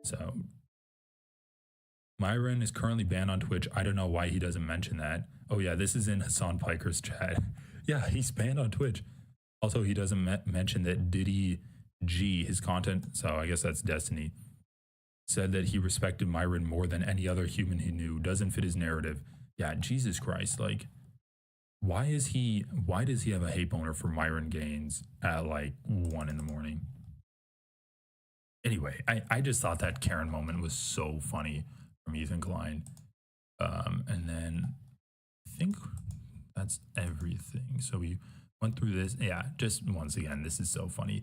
So Myron is currently banned on Twitch. I don't know why he doesn't mention that. Oh yeah, this is in Hassan Piker's chat. Yeah, he's banned on Twitch. Also, he doesn't mention that Diddy G, his content, so I guess that's Destiny, said that he respected Myron more than any other human he knew. Doesn't fit his narrative. Yeah, Jesus Christ. Like, why does he have a hate boner for Myron Gaines at like 1 in the morning? Anyway, I just thought that Karen moment was so funny from Ethan Klein. And then I think that's everything. So we went through this. Yeah, just once again, this is so funny.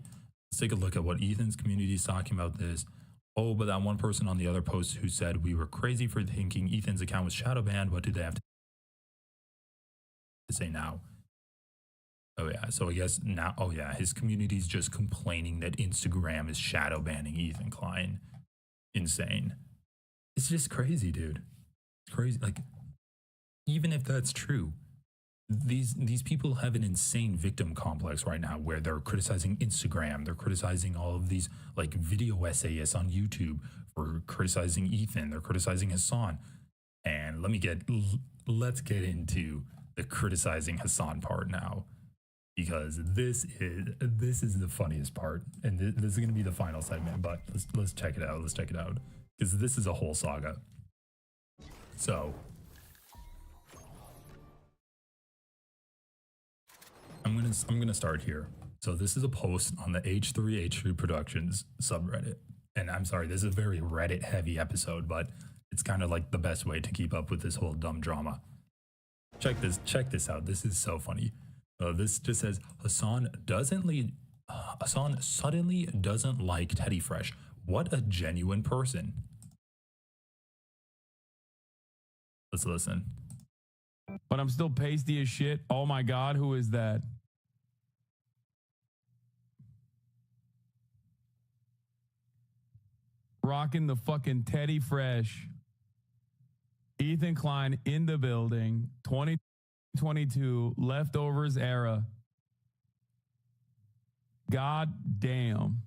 Let's take a look at what Ethan's community is talking about this. Oh, but that one person on the other post who said we were crazy for thinking Ethan's account was shadow banned. What do they have to say now? Oh yeah, so I guess now, oh yeah, his community's just complaining that Instagram is shadow banning Ethan Klein. Insane. It's just crazy, dude. It's crazy. Like, even if that's true, these people have an insane victim complex right now where they're criticizing Instagram, they're criticizing all of these like video essayists on YouTube for criticizing Ethan, they're criticizing Hassan. And let's get into the criticizing Hassan part now, because this is the funniest part, and this is going to be the final segment, but let's check it out. Let's check it out, because this is a whole saga. So I'm gonna start here. So this is a post on the H3 Productions subreddit, and I'm sorry, this is a very Reddit heavy episode, but it's kind of like the best way to keep up with this whole dumb drama. Check this out. This is so funny. This just says Hassan suddenly doesn't like Teddy Fresh. What a genuine person. Let's listen. But I'm still pasty as shit. Oh my God, who is that? Rocking the fucking Teddy Fresh. Ethan Klein in the building. 2022 leftovers era. God damn.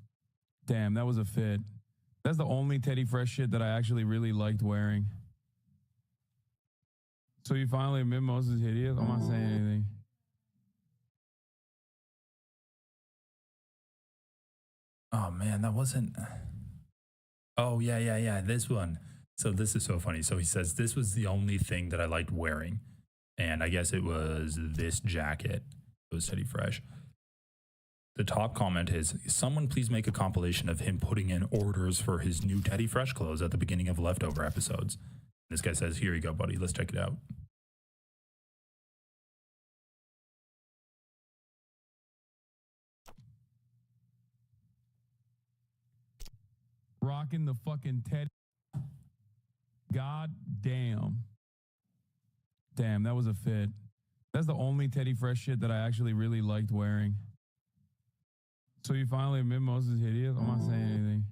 Damn, that was a fit. That's the only Teddy Fresh shit that I actually really liked wearing. So you finally admit Moses hideous? I'm not saying anything. Oh man, that wasn't. Oh yeah. This one. So this is so funny. So he says this was the only thing that I liked wearing, and I guess it was this jacket. It was Teddy Fresh. The top comment is, someone please make a compilation of him putting in orders for his new Teddy Fresh clothes at the beginning of leftover episodes. This guy says, here you go, buddy. Let's check it out. Rocking the fucking Teddy. God damn. Damn, that was a fit. That's the only Teddy Fresh shit that I actually really liked wearing. So you finally admit Moses hideous? I'm not saying anything.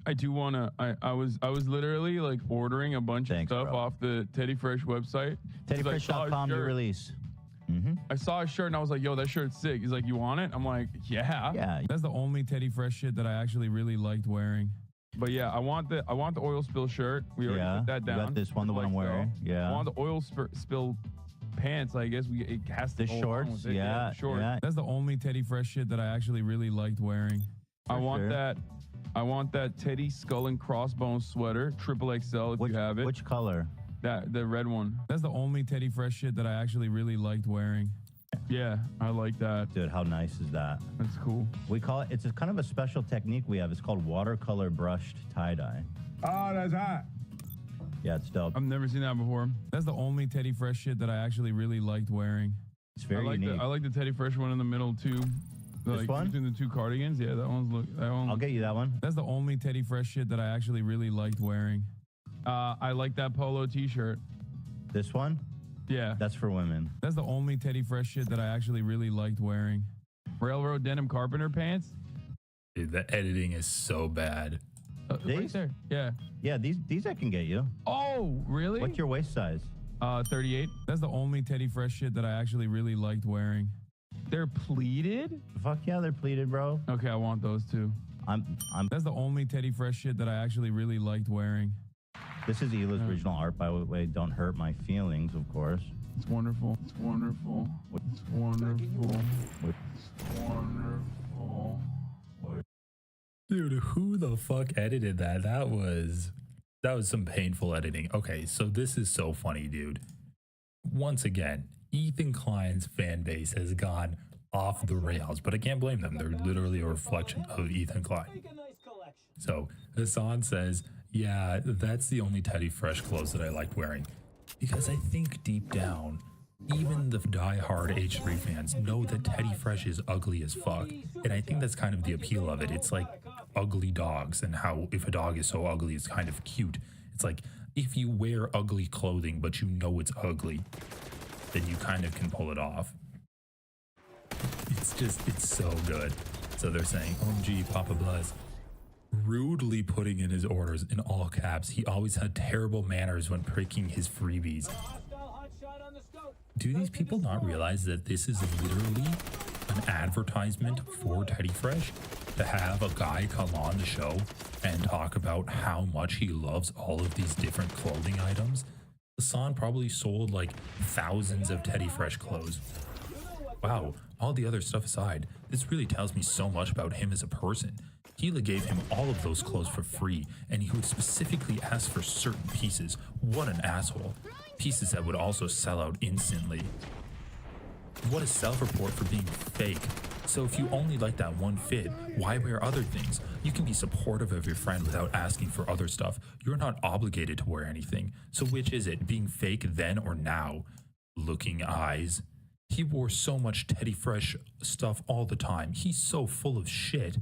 I do want to, I was literally like ordering a bunch of stuff off the Teddy Fresh website. TeddyFresh.com to release. I saw a shirt and I was like, yo, that shirt's sick. He's like, you want it? I'm like, yeah. Yeah. That's the only Teddy Fresh shit that I actually really liked wearing. But yeah, I want the oil spill shirt. We already put that down. You got this one, the one I'm wearing. Yeah. I want the oil spill pants. I guess it has to the shorts. Yeah. Short. Yeah. That's the only Teddy Fresh shit that I actually really liked wearing. I want that Teddy skull and crossbones sweater, XXL if you have it. Which color? The red one. That's the only Teddy Fresh shit that I actually really liked wearing. Yeah, I like that. Dude, how nice is that? That's cool. We call it, it's a kind of a special technique we have. It's called watercolor brushed tie-dye. Oh, that's hot. Yeah, it's dope. I've never seen that before. That's the only Teddy Fresh shit that I actually really liked wearing. It's very unique. I like the Teddy Fresh one in the middle too. This one? Between the two cardigans. Yeah, that one. I'll get you that one. That's the only Teddy Fresh shit that I actually really liked wearing. I like that polo t-shirt. This one? Yeah. That's for women. That's the only Teddy Fresh shit that I actually really liked wearing. Railroad denim carpenter pants. Dude, the editing is so bad. Right there. Yeah. Yeah, these I can get you. Oh, really? What's your waist size? 38. That's the only Teddy Fresh shit that I actually really liked wearing. They're pleated? Fuck yeah, they're pleated, bro. Okay, I want those too. That's the only Teddy Fresh shit that I actually really liked wearing. This is Hila's original art, by the way. Don't hurt my feelings, of course. It's wonderful. It's wonderful. It's wonderful. It's wonderful. Dude, who the fuck edited that? That was some painful editing. Okay, so this is so funny, dude. Once again, Ethan Klein's fan base has gone off the rails, but I can't blame them. They're literally a reflection of Ethan Klein. So Hassan says, yeah, that's the only Teddy Fresh clothes that I like wearing. Because I think deep down, even the die-hard H3 fans know that Teddy Fresh is ugly as fuck. And I think that's kind of the appeal of it. It's like ugly dogs, and how if a dog is so ugly, it's kind of cute. It's like if you wear ugly clothing, but you know it's ugly, then you kind of can pull it off. It's so good. So they're saying, OMG, Papa Bless. Rudely putting in his orders in all caps. He always had terrible manners when picking his freebies. Do these people not realize that this is literally an advertisement for Teddy Fresh? To have a guy come on the show and talk about how much he loves all of these different clothing items? Hassan probably sold like thousands of Teddy Fresh clothes. Wow, all the other stuff aside, this really tells me so much about him as a person. Hila gave him all of those clothes for free, and he would specifically ask for certain pieces. What an asshole. Pieces that would also sell out instantly. What a self-report for being fake. So if you only like that one fit, why wear other things? You can be supportive of your friend without asking for other stuff. You're not obligated to wear anything. So which is it, being fake then or now? Looking eyes. He wore so much Teddy Fresh stuff all the time. He's so full of shit.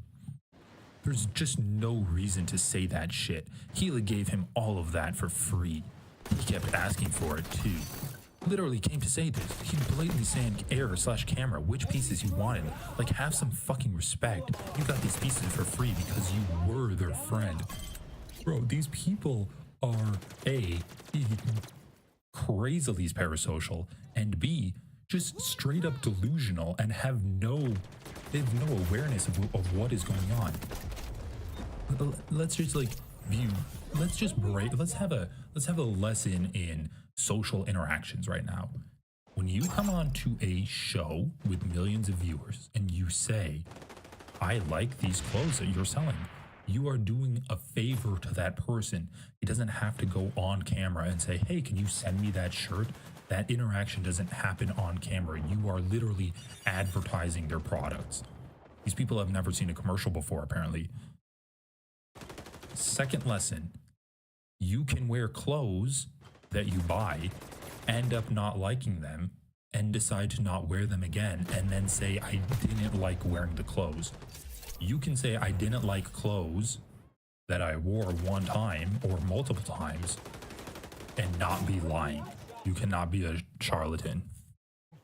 There's just no reason to say that shit. Hila gave him all of that for free. He kept asking for it too. Literally came to say this. He'd blatantly say in air/camera which pieces he wanted. Like, have some fucking respect. You got these pieces for free because you were their friend. Bro, these people are A, crazily parasocial, and B, just straight up delusional and have no awareness of what is going on. Let's just like view, let's have a lesson in social interactions right now. When you come on to a show with millions of viewers and you say, I like these clothes that you're selling, you are doing a favor to that person. It doesn't have to go on camera and say, hey, can you send me that shirt? That interaction doesn't happen on camera. You are literally advertising their products. These people have never seen a commercial before, apparently. Second lesson, you can wear clothes that you buy, end up not liking them, and decide to not wear them again, and then say, I didn't like wearing the clothes. You can say, I didn't like clothes that I wore one time or multiple times, and not be lying. You cannot be a charlatan. I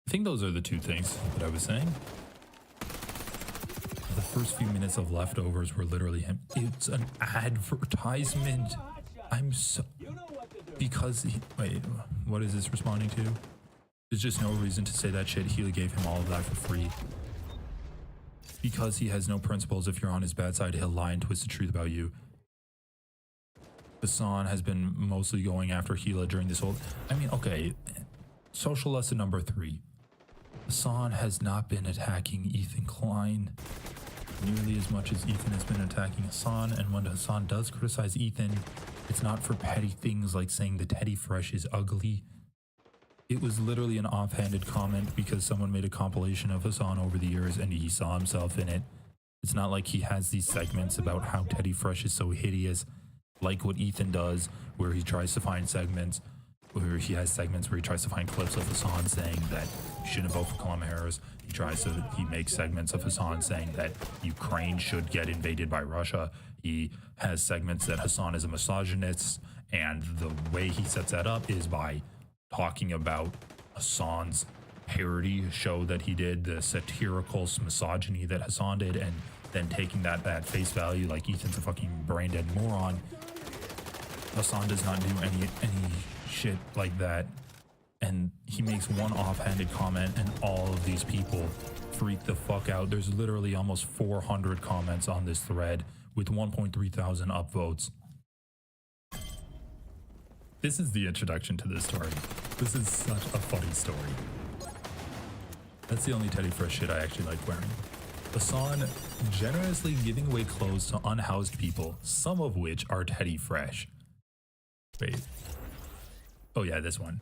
think those are the two things that I was saying. The first few minutes of Leftovers were literally him. It's an advertisement. I'm so... Because he... Wait, what is this responding to? There's just no reason to say that shit. He gave him all of that for free. Because he has no principles. If you're on his bad side, he'll lie and twist the truth about you. Hassan has been mostly going after Hila during this whole... I mean, okay. Social lesson number 3. Hassan has not been attacking Ethan Klein nearly as much as Ethan has been attacking Hassan, and when Hassan does criticize Ethan, it's not for petty things like saying the Teddy Fresh is ugly. It was literally an offhanded comment because someone made a compilation of Hassan over the years and he saw himself in it. It's not like he has these segments about how Teddy Fresh is so hideous, like what Ethan does, where he tries to find segments, where he has segments where he tries to find clips of Hassan saying that you shouldn't vote for Kamala Harris. He makes segments of Hassan saying that Ukraine should get invaded by Russia. He has segments that Hassan is a misogynist, and the way he sets that up is by talking about Hassan's parody show that he did, the satirical misogyny that Hassan did, and then taking that at face value like Ethan's a fucking brain dead moron. Hassan does not do any shit like that, and he makes one offhanded comment and all of these people freak the fuck out. There's literally almost 400 comments on this thread with 1.3 thousand upvotes. This is the introduction to this story. This is such a funny story. That's the only Teddy Fresh shit I actually like wearing. Hassan generously giving away clothes to unhoused people, some of which are Teddy Fresh. Wait. Oh yeah, this one.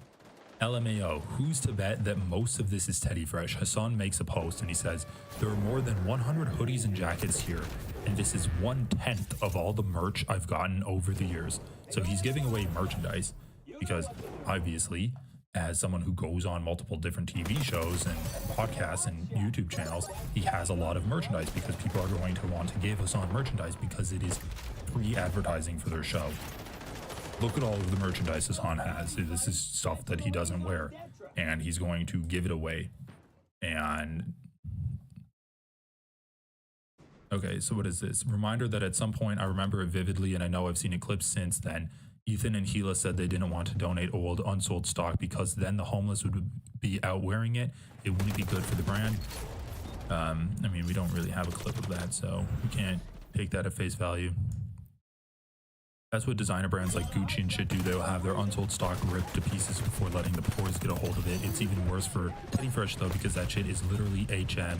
LMAO, who's to bet that most of this is Teddy Fresh? Hassan makes a post and he says, there are more than 100 hoodies and jackets here, and this is 1/10 of all the merch I've gotten over the years. So he's giving away merchandise because obviously, as someone who goes on multiple different TV shows and podcasts and YouTube channels, he has a lot of merchandise because people are going to want to give Hassan merchandise because it is free advertising for their show. Look at all of the merchandise Hassan has. This is stuff that he doesn't wear, and he's going to give it away. And okay, so what is this? Reminder that at some point, I remember it vividly, and I know I've seen it clips since then. Ethan and Gila said they didn't want to donate old, unsold stock because then the homeless would be out wearing it. It wouldn't be good for the brand. I mean, we don't really have a clip of that, so we can't take that at face value. That's what designer brands like Gucci and shit do. They'll have their unsold stock ripped to pieces before letting the poors get a hold of it. It's even worse for Teddy Fresh though, because that shit is literally HM,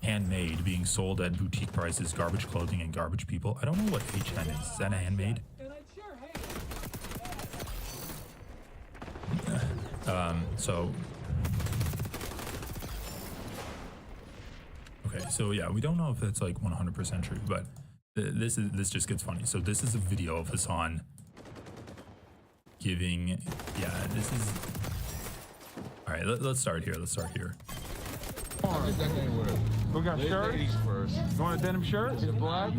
handmade, being sold at boutique prices, garbage clothing and garbage people. I don't know what HM is. Is that a handmade? So yeah, we don't know if that's like 100% true, but this just gets funny. So this is a video of Hassan giving, yeah, this is, all right, let's start here. Let's start here. We got shirts. You want a denim shirt? Is it black? I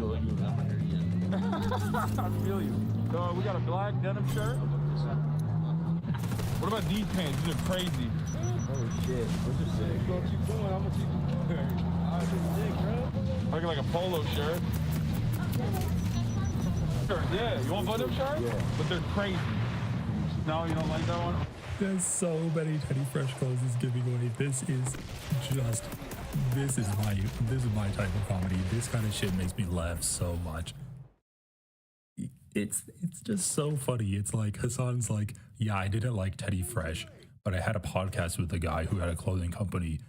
feel you. So we got a black denim shirt. What about these pants? These are crazy. Oh shit, those are sick. Go keep going, I'm gonna keep going. Sick, bro. Looking like a polo shirt. Yeah, you want button-up shirt? Yeah. But they're crazy. No, you don't like that one? There's so many Teddy Fresh clothes is giving away. This is my type of comedy. This kind of shit makes me laugh so much. It's just so funny. It's like Hassan's like, yeah, I didn't like Teddy Fresh, but I had a podcast with a guy who had a clothing company.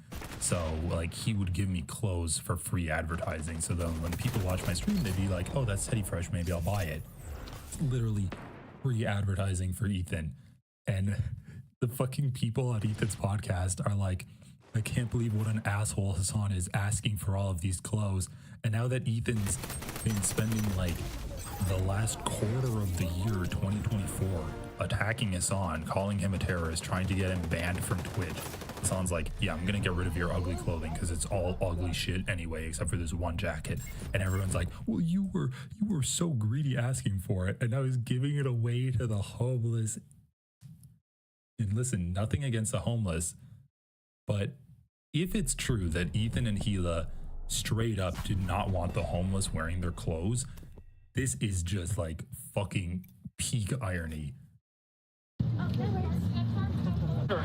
So like he would give me clothes for free advertising. So then when people watch my stream, they'd be like, oh, that's Teddy Fresh. Maybe I'll buy it. It's literally free advertising for Ethan. And the fucking people on Ethan's podcast are like, I can't believe what an asshole Hassan is asking for all of these clothes. And now that Ethan's been spending like the last quarter of the year 2024 attacking Hassan, calling him a terrorist, trying to get him banned from Twitch, Hassan's like, yeah, I'm gonna get rid of your ugly clothing because it's all ugly shit anyway, except for this one jacket. And everyone's like, well, you were so greedy asking for it, and now he's giving it away to the homeless. And listen, nothing against the homeless, but if it's true that Ethan and Gila straight up did not want the homeless wearing their clothes, this is just like fucking peak irony.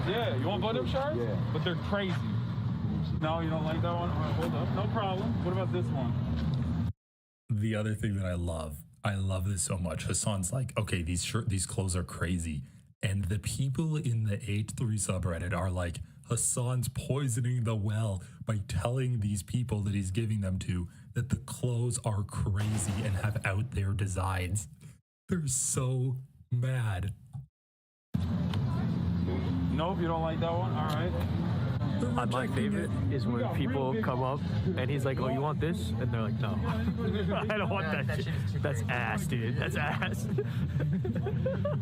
Yeah, you want button-up shirt? Yeah. But they're crazy. No, you don't like that one? All right, hold up. No problem. What about this one? The other thing that I love this so much. Hassan's like, okay, these clothes are crazy. And the people in the H3 subreddit are like, Hassan's poisoning the well by telling these people that he's giving them to that the clothes are crazy and have out there designs. They're so mad. Nope, you don't like that one? All right. My favorite is when people come up and he's like, oh, you want this? And they're like, no. I don't want that shit. That's ass, dude. That's ass.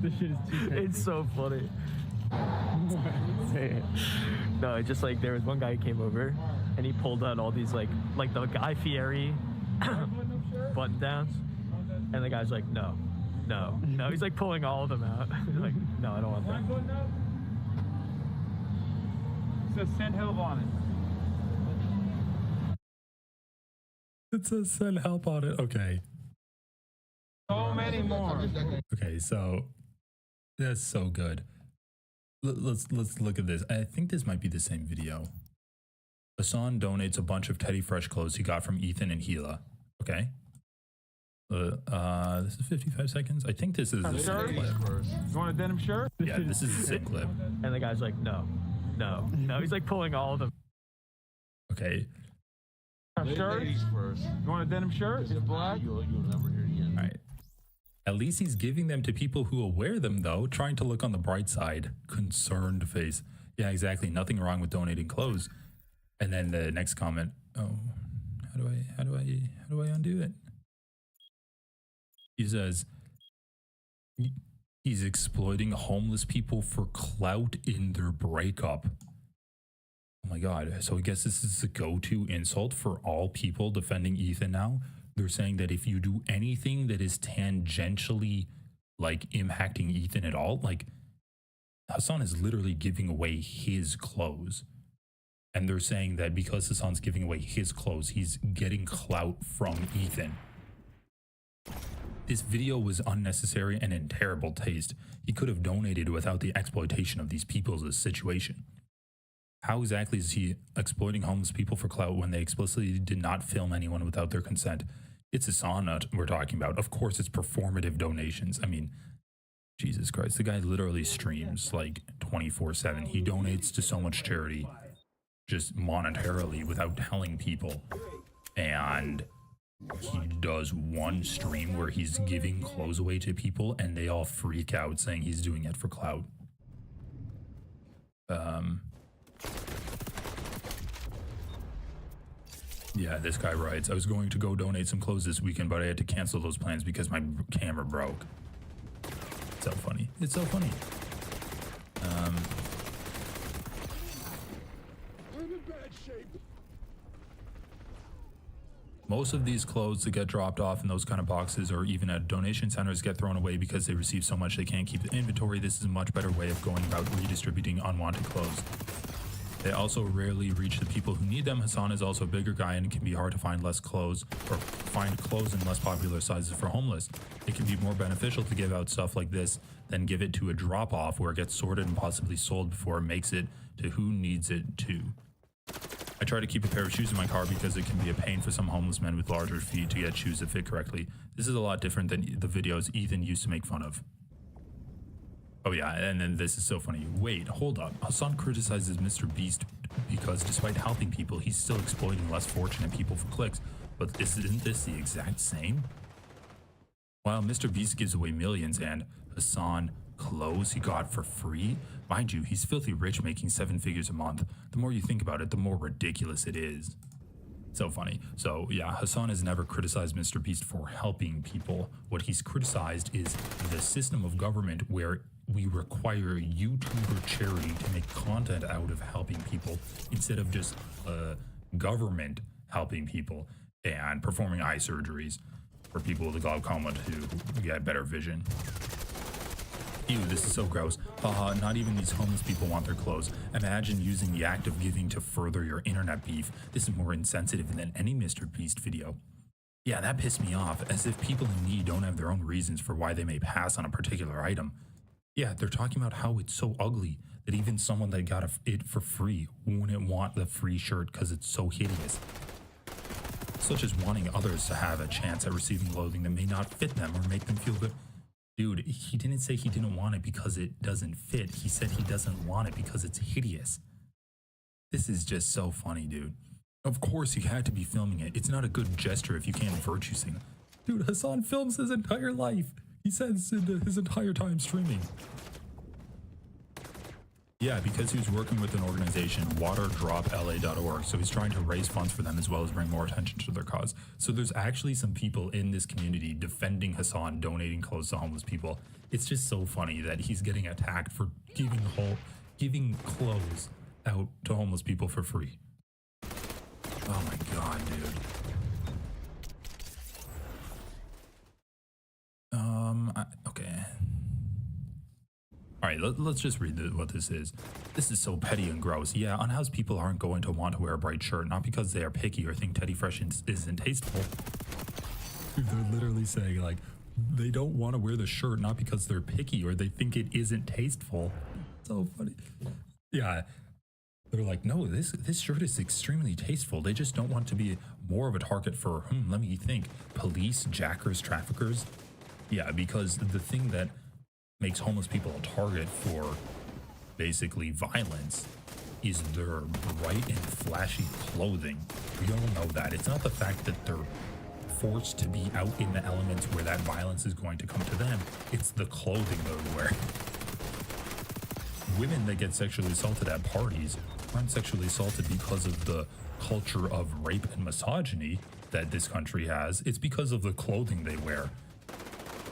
This shit is too crazy. It's so funny. No, it's just like there was one guy who came over and he pulled out all these like the Guy Fieri button downs, and the guy's like, no. He's like pulling all of them out. He's like, no, I don't want that. It says send help on it. It says send help on it. Okay. So many more. Okay, so that's so good. Let's look at this. I think this might be the same video. Hassan donates a bunch of Teddy Fresh clothes he got from Ethan and Gila. Okay. This is 55 seconds. I think this is the same clip. You want a denim shirt? Yeah, this is the same clip. And the guy's like, no. He's like pulling all of them. Okay. Shirt? You want a denim shirt? It's black. All right. At least he's giving them to people who will wear them, though. Trying to look on the bright side. Concerned face. Yeah, exactly. Nothing wrong with donating clothes. And then the next comment. Oh, how do I undo it? He says he's exploiting homeless people for clout in their breakup. Oh my God. So I guess this is the go-to insult for all people defending Ethan now. They're saying that if you do anything that is tangentially like impacting Ethan at all, like Hassan is literally giving away his clothes. And they're saying that because Hassan's giving away his clothes, he's getting clout from Ethan. This video was unnecessary and in terrible taste. He could have donated without the exploitation of these people's situation. How exactly is he exploiting homeless people for clout when they explicitly did not film anyone without their consent? It's Hassan we're talking about. Of course, it's performative donations. I mean, Jesus Christ, the guy literally streams like 24/7. He donates to so much charity just monetarily without telling people. And he does one stream where he's giving clothes away to people and they all freak out saying he's doing it for clout. Yeah, this guy writes, I was going to go donate some clothes this weekend, but I had to cancel those plans because my camera broke. It's so funny. It's so funny. I'm in bad shape. Most of these clothes that get dropped off in those kind of boxes or even at donation centers get thrown away because they receive so much they can't keep the inventory. This is a much better way of going about redistributing unwanted clothes. They also rarely reach the people who need them. Hassan is also a bigger guy and it can be hard to find less clothes or find clothes in less popular sizes for homeless. It can be more beneficial to give out stuff like this than give it to a drop-off where it gets sorted and possibly sold before it makes it to who needs it to. I try to keep a pair of shoes in my car because it can be a pain for some homeless men with larger feet to get shoes that fit correctly. This is a lot different than the videos Ethan used to make fun of. Oh yeah, and then this is so funny. Wait, hold up. Hassan criticizes Mr. Beast because despite helping people, he's still exploiting less fortunate people for clicks. But isn't this the exact same? While Mr. Beast gives away millions and Hassan clothes he got for free, mind you, he's filthy rich making 7 figures a month. The more you think about it, the more ridiculous it is. So funny. So yeah, Hassan has never criticized Mr. Beast for helping people. What he's criticized is the system of government where we require YouTuber charity to make content out of helping people instead of just government helping people and performing eye surgeries for people with glaucoma to get better vision. Ew, this is so gross. Haha, not even these homeless people want their clothes. Imagine using the act of giving to further your internet beef. This is more insensitive than any Mr. Beast video. Yeah, that pissed me off, as if people in need don't have their own reasons for why they may pass on a particular item. Yeah, they're talking about how it's so ugly that even someone that got it for free wouldn't want the free shirt because it's so hideous. Such as wanting others to have a chance at receiving clothing that may not fit them or make them feel good. Dude, he didn't say he didn't want it because it doesn't fit. He said he doesn't want it because it's hideous. This is just so funny, dude. Of course he had to be filming it. It's not a good gesture if you can't virtue sing. Dude, Hassan films his entire life. He says in his entire time streaming. Yeah, because he was working with an organization, waterdropla.org, so he's trying to raise funds for them as well as bring more attention to their cause. So there's actually some people in this community defending Hassan, donating clothes to homeless people. It's just so funny that he's getting attacked for giving clothes out to homeless people for free. Oh my god, dude. Okay. All right, let's just read what this is. This is so petty and gross. Yeah, unhoused people aren't going to want to wear a bright shirt, not because they are picky or think Teddy Fresh isn't tasteful. They're literally saying, like, they don't want to wear the shirt, not because they're picky or they think it isn't tasteful. So funny. Yeah. They're like, no, this shirt is extremely tasteful. They just don't want to be more of a target for, let me think, police, jackers, traffickers. Yeah, because the thing that makes homeless people a target for basically violence is their bright and flashy clothing. We all know that. It's not the fact that they're forced to be out in the elements where that violence is going to come to them. It's the clothing they're wearing. Women that get sexually assaulted at parties aren't sexually assaulted because of the culture of rape and misogyny that this country has. It's because of the clothing they wear.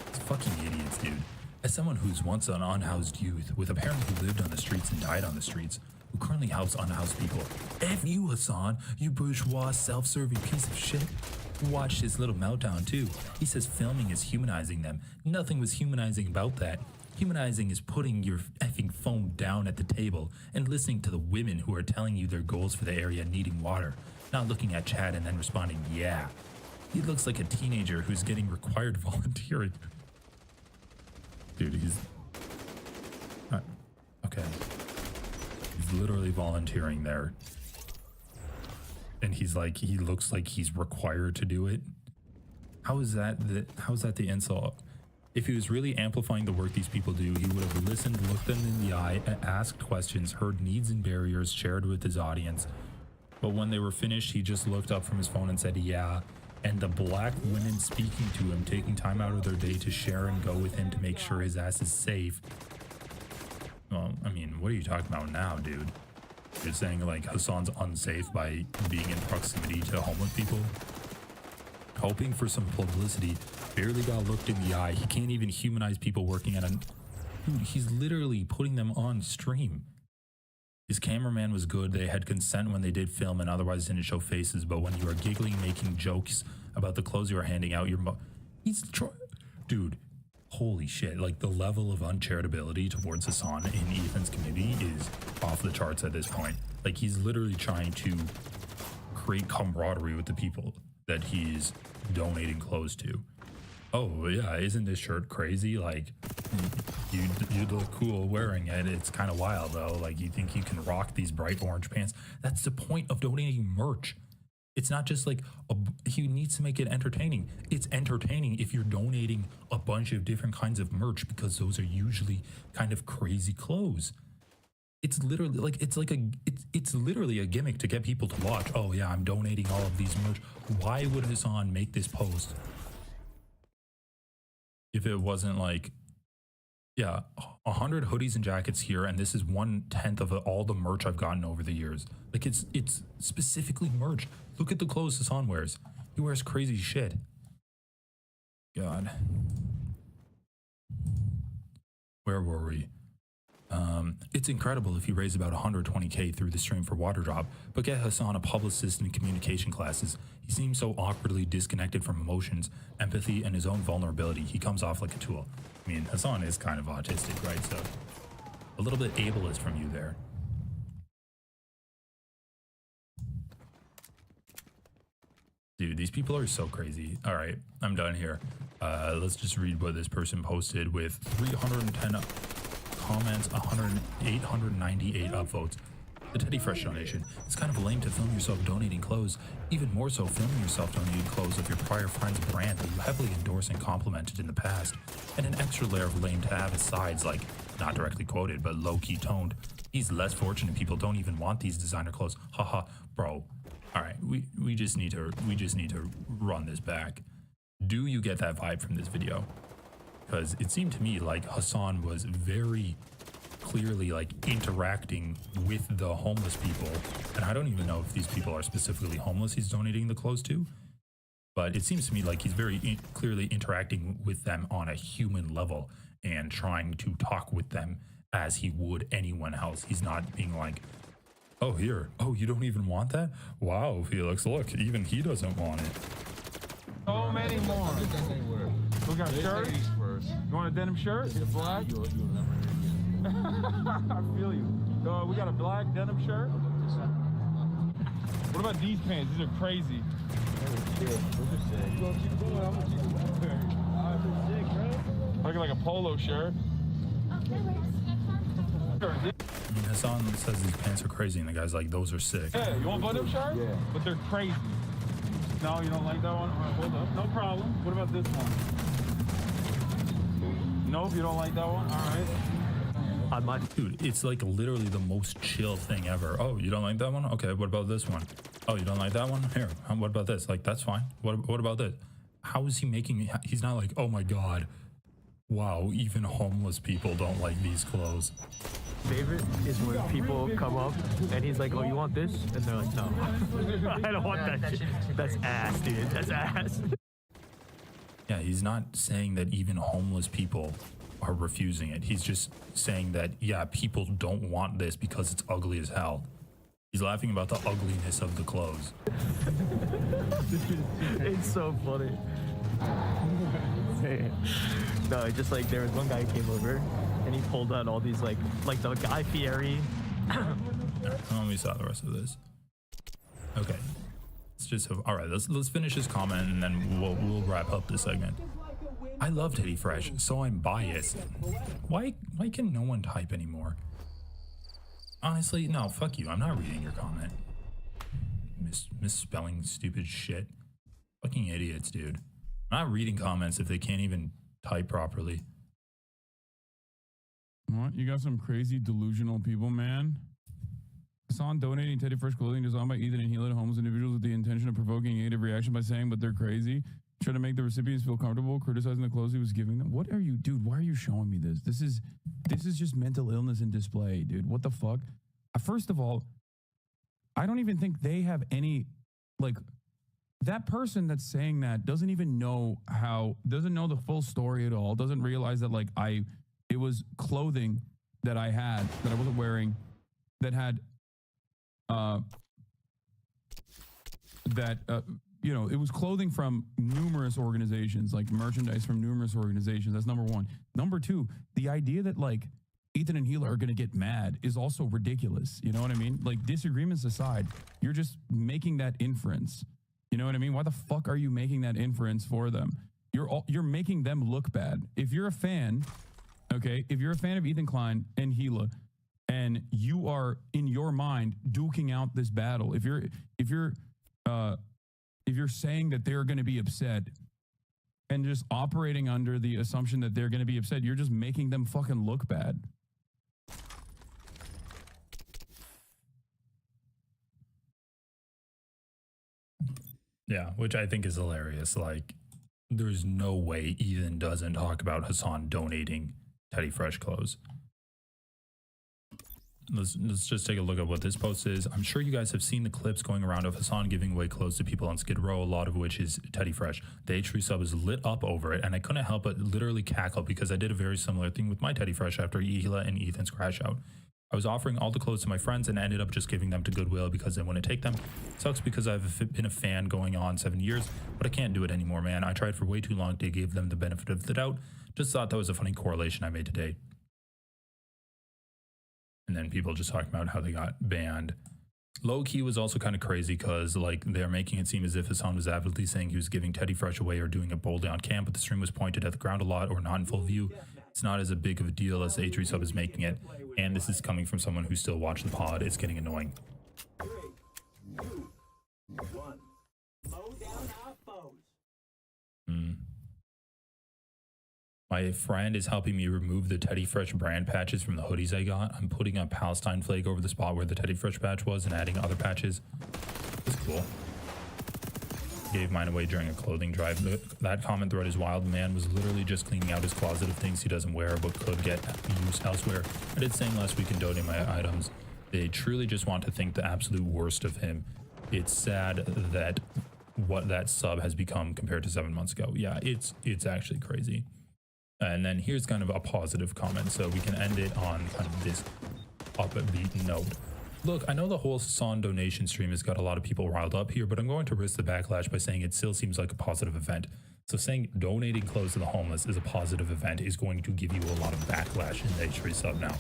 It's fucking idiots, dude. As someone who's once an unhoused youth with a parent who lived on the streets and died on the streets, who currently house unhoused people, F you, Hassan, you bourgeois, self-serving piece of shit. Watched his little meltdown too. He says filming is humanizing them. Nothing was humanizing about that. Humanizing is putting your effing phone down at the table and listening to the women who are telling you their goals for the area needing water, not looking at chat and then responding, yeah. He looks like a teenager who's getting required volunteering. Dude, he's... okay. He's literally volunteering there. And he's like, he looks like he's required to do it. How is that the insult? If he was really amplifying the work these people do, he would have listened, looked them in the eye, asked questions, heard needs and barriers, shared with his audience. But when they were finished, he just looked up from his phone and said, yeah. And the black women speaking to him, taking time out of their day to share and go with him to make sure his ass is safe. Well, I mean, what are you talking about now, dude? You're saying like Hassan's unsafe by being in proximity to homeless people? Hoping for some publicity, barely got looked in the eye. He can't even humanize people working at a... Dude, he's literally putting them on stream. His cameraman was good. They had consent when they did film and otherwise didn't show faces. But when you are giggling, making jokes about the clothes you are handing out, dude, holy shit. Like the level of uncharitability towards Hassan in Ethan's community is off the charts at this point. Like he's literally trying to create camaraderie with the people that he's donating clothes to. Oh yeah, isn't this shirt crazy? Like you look cool wearing it. It's kind of wild though. Like you think you can rock these bright orange pants. That's the point of donating merch. It's not just like he needs to make it entertaining. It's entertaining if you're donating a bunch of different kinds of merch because those are usually kind of crazy clothes. It's literally like it's literally a gimmick to get people to watch. Oh yeah, I'm donating all of these merch. Why would Hassan make this post if it wasn't like, yeah, 100 hoodies and jackets here, and this is 1/10 of all the merch I've gotten over the years. Like it's specifically merch. Look at the clothes Hassan wears. He wears crazy shit. God, where were we? It's incredible if you raise about 120K through the stream for water drop, but get Hassan a publicist in communication classes. He seems so awkwardly disconnected from emotions, empathy, and his own vulnerability. He comes off like a tool. I mean, Hassan is kind of autistic, right? So a little bit ableist from you there. Dude, these people are so crazy. All right, I'm done here. Let's just read what this person posted with 310 comments, 898 upvotes. The Teddy Fresh donation. It's kind of lame to film yourself donating clothes. Even more so, filming yourself donating clothes of your prior friend's brand that you heavily endorsed and complimented in the past. And an extra layer of lame to have asides, like, not directly quoted, but low-key toned. These less fortunate people don't even want these designer clothes. Haha, bro. All right, we just need to run this back. Do you get that vibe from this video? Because it seemed to me like Hassan was very clearly like interacting with the homeless people, and I don't even know if these people are specifically homeless he's donating the clothes to, but it seems to me like he's very clearly interacting with them on a human level and trying to talk with them as he would anyone else. He's not being like, oh, here, oh, you don't even want that? Wow, Felix, look, even he doesn't want it. So many more. We got shirts. You want a denim shirt? Is it black? I feel you. We got a black denim shirt. What about these pants? These are crazy. Looking like a polo shirt. I mean, Hassan says these pants are crazy, and the guy's like, those are sick. Yeah, you want button-up shirts? Yeah. But they're crazy. No, you don't like that one? All right, hold up. No problem. What about this one? Nope, you don't like that one? All right. I might. Dude, it's like literally the most chill thing ever. Oh, you don't like that one? Okay, what about this one? Oh, you don't like that one? Here, what about this? Like, that's fine. What about this? How is he making? He's not like, oh my god, wow, even homeless people don't like these clothes. Favorite is when people come up and he's like, oh, you want this? And they're like, no. I don't want that shit. That's ass, dude. That's ass. Yeah, he's not saying that even homeless people are refusing it. He's just saying that, yeah, people don't want this because it's ugly as hell. He's laughing about the ugliness of the clothes. It's so funny. No, it's just like there was one guy who came over and he pulled out all these like the Guy Fieri. Let me saw the rest of this. Okay, let's just have, all right. Let's finish his comment and then we'll wrap up this segment. I love Teddy Fresh, so I'm biased. Why can no one type anymore? Honestly, no, fuck you. I'm not reading your comment. Misspelling stupid shit. Fucking idiots, dude. I'm not reading comments if they can't even type properly. What? You got some crazy delusional people, man. Hassan donating Teddy Fresh clothing designed by Ethan and Hila to homeless individuals with the intention of provoking negative reaction by saying, but they're crazy. Trying to make the recipients feel comfortable, criticizing the clothes he was giving them. What are you, dude? Why are you showing me this? This is just mental illness in display, dude. What the fuck? First of all, I don't even think they have any, like, that person that's saying that doesn't even know doesn't know the full story at all. Doesn't realize that, like, it was clothing that I had that I wasn't wearing that had, you know, it was clothing from numerous organizations, like merchandise from numerous organizations. That's number one. Number two, the idea that like Ethan and Hila are going to get mad is also ridiculous. You know what I mean? Like, disagreements aside, you're just making that inference. You know what I mean? Why the fuck are you making that inference for them? You're making them look bad. If you're a fan, okay, if you're a fan of Ethan Klein and Hila, and you are in your mind duking out this battle, if you're saying that they're going to be upset and just operating under the assumption that they're going to be upset, you're just making them fucking look bad. Yeah, which I think is hilarious. Like, there's no way Ethan doesn't talk about Hassan donating Teddy Fresh clothes. Let's just take a look at what this post is. I'm sure you guys have seen the clips going around of Hassan giving away clothes to people on Skid Row, a lot of which is Teddy Fresh. The H3 sub is lit up over it, and I couldn't help but literally cackle because I did a very similar thing with my Teddy Fresh after Hila and Ethan's crash out. I was offering all the clothes to my friends and ended up just giving them to Goodwill because they wouldn't take them. Sucks because I've been a fan going on 7 years, but I can't do it anymore, man. I tried for way too long to give them the benefit of the doubt. Just thought that was a funny correlation I made today. And then people just talking about how they got banned. Low-key was also kind of crazy because like they're making it seem as if Hassan was avidly saying he was giving Teddy Fresh away or doing it boldly on cam, but the stream was pointed at the ground a lot or not in full view. It's not as big of a deal as the H3 sub is making it. And this is coming from someone who still watched the pod. It's getting annoying. 3, 2, 1. Mow down our foes. My friend is helping me remove the Teddy Fresh brand patches from the hoodies I got. I'm putting a Palestine flag over the spot where the Teddy Fresh patch was and adding other patches. It's cool. Gave mine away during a clothing drive. That comment thread is wild. The man was literally just cleaning out his closet of things he doesn't wear but could get used elsewhere. I did saying last week in donating my items. They truly just want to think the absolute worst of him. It's sad that what that sub has become compared to 7 months ago. Yeah, it's actually crazy. And then here's kind of a positive comment, so we can end it on kind of this upbeat note. Look, I know the whole Hassan donation stream has got a lot of people riled up here, but I'm going to risk the backlash by saying it still seems like a positive event. So saying donating clothes to the homeless is a positive event is going to give you a lot of backlash in the H3 sub now.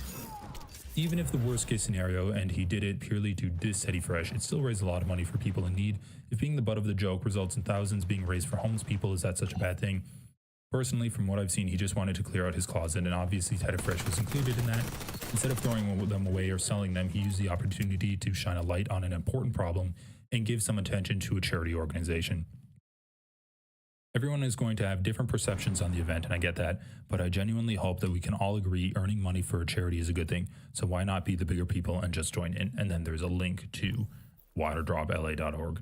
Even if the worst case scenario and he did it purely to diss Teddy Fresh, it still raised a lot of money for people in need. If being the butt of the joke results in thousands being raised for homeless people, is that such a bad thing? Personally, from what I've seen, he just wanted to clear out his closet, and obviously Teddy Fresh was included in that. Instead of throwing them away or selling them, he used the opportunity to shine a light on an important problem and give some attention to a charity organization. Everyone is going to have different perceptions on the event, and I get that, but I genuinely hope that we can all agree earning money for a charity is a good thing, so why not be the bigger people and just join in? And then there's a link to waterdropla.org.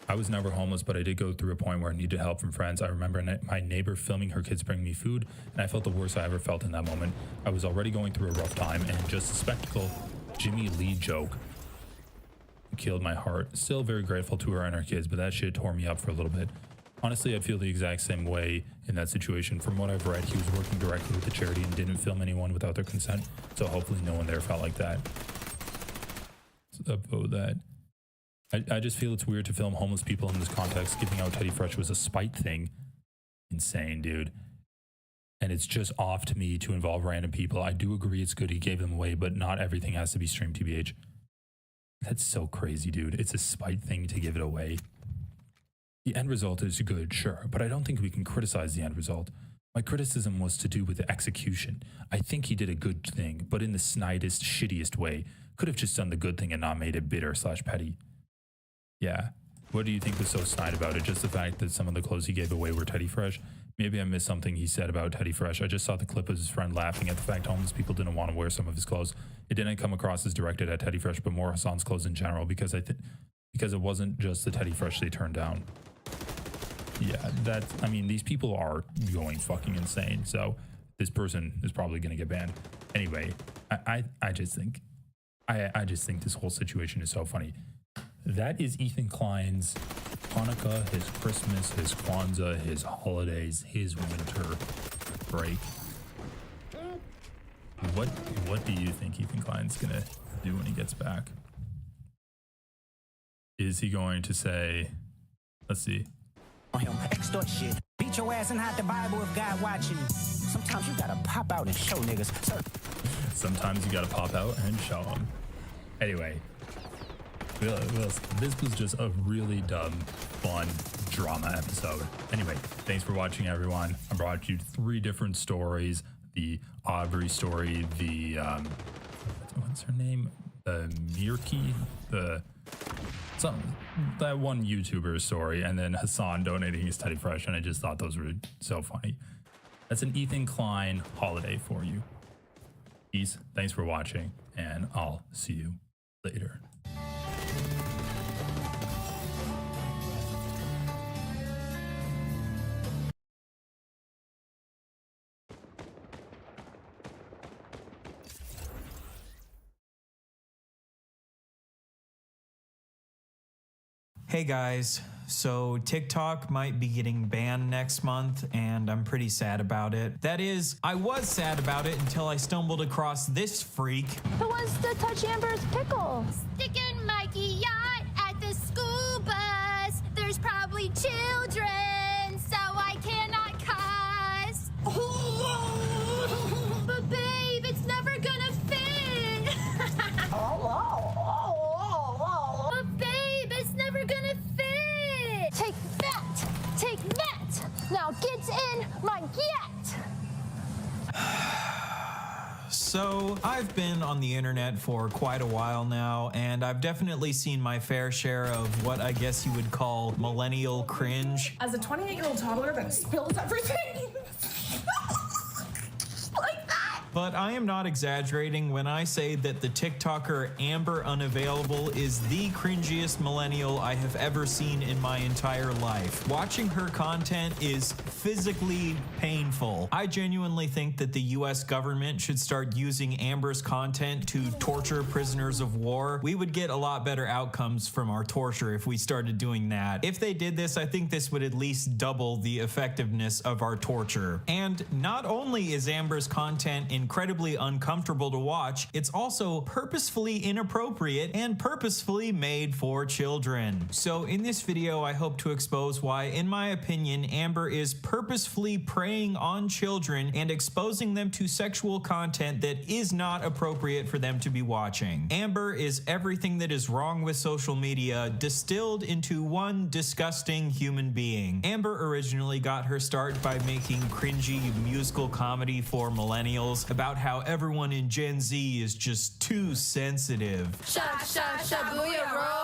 I was never homeless, but I did go through a point where I needed help from friends. I remember my neighbor filming her kids bringing me food, and I felt the worst I ever felt in that moment. I was already going through a rough time, and just the spectacle Jimmy Lee joke killed my heart. Still very grateful to her and her kids, but that shit tore me up for a little bit. Honestly, I feel the exact same way in that situation. From what I've read, he was working directly with the charity and didn't film anyone without their consent, so hopefully no one there felt like that. I just feel it's weird to film homeless people in this context. Giving out Teddy Fresh was a spite thing. Insane, dude. And it's just off to me to involve random people. I do agree it's good he gave them away, but not everything has to be streamed TBH. That's so crazy, dude. It's a spite thing to give it away. The end result is good, sure, but I don't think we can criticize the end result. My criticism was to do with the execution. I think he did a good thing, but in the snidest, shittiest way. Could have just done the good thing and not made it bitter/petty. Yeah. What do you think was so snide about it? Just the fact that some of the clothes he gave away were Teddy Fresh? Maybe I missed something he said about Teddy Fresh. I just saw the clip of his friend laughing at the fact homeless people didn't want to wear some of his clothes. It didn't come across as directed at Teddy Fresh, but more Hassan's clothes in general, because it wasn't just the Teddy Fresh they turned down. Yeah, I mean, these people are going fucking insane, so this person is probably going to get banned. Anyway, I just think this whole situation is so funny. That is Ethan Klein's Hanukkah, his Christmas, his Kwanzaa, his holidays, his winter break. What do you think Ethan Klein's gonna do when he gets back? Is he going to say, let's see. Extort shit. Beat your ass and hide the Bible if God watching. Sometimes you gotta pop out and show niggas. Sometimes you gotta pop out and show them. Anyway, this was just a really dumb, fun drama episode. Anyway, thanks for watching, everyone. I brought you 3 different stories. The Aubrey story, the, what's her name? The Mirki, that one YouTuber story, and then Hassan donating his Teddy Fresh, and I just thought those were so funny. That's an Ethan Klein holiday for you. Peace, thanks for watching, and I'll see you later. Hey guys, so TikTok might be getting banned next month, and I'm pretty sad about it. That is, I was sad about it until I stumbled across this freak. Who wants to touch Amber's pickle? Sticking Mikey yacht at the school bus. There's probably children, so I cannot cuss. But babe, it's never gonna fit. But babe, it's never gonna fit. Take that! Take that! Now get in my get! So, I've been on the internet for quite a while now, and I've definitely seen my fair share of what I guess you would call millennial cringe. As a 28-year-old toddler that spills everything. Like that. But I am not exaggerating when I say that the TikToker Amber Unavailable is the cringiest millennial I have ever seen in my entire life. Watching her content is physically painful. I genuinely think that the US government should start using Amber's content to torture prisoners of war. We would get a lot better outcomes from our torture if we started doing that. If they did this, I think this would at least double the effectiveness of our torture. And not only is Amber's content incredibly uncomfortable to watch, it's also purposefully inappropriate and purposefully made for children. So in this video, I hope to expose why, in my opinion, Amber is purposefully preying on children and exposing them to sexual content that is not appropriate for them to be watching. Amber is everything that is wrong with social media distilled into one disgusting human being. Amber originally got her start by making cringy musical comedy for millennials about how everyone in Gen Z is just too sensitive.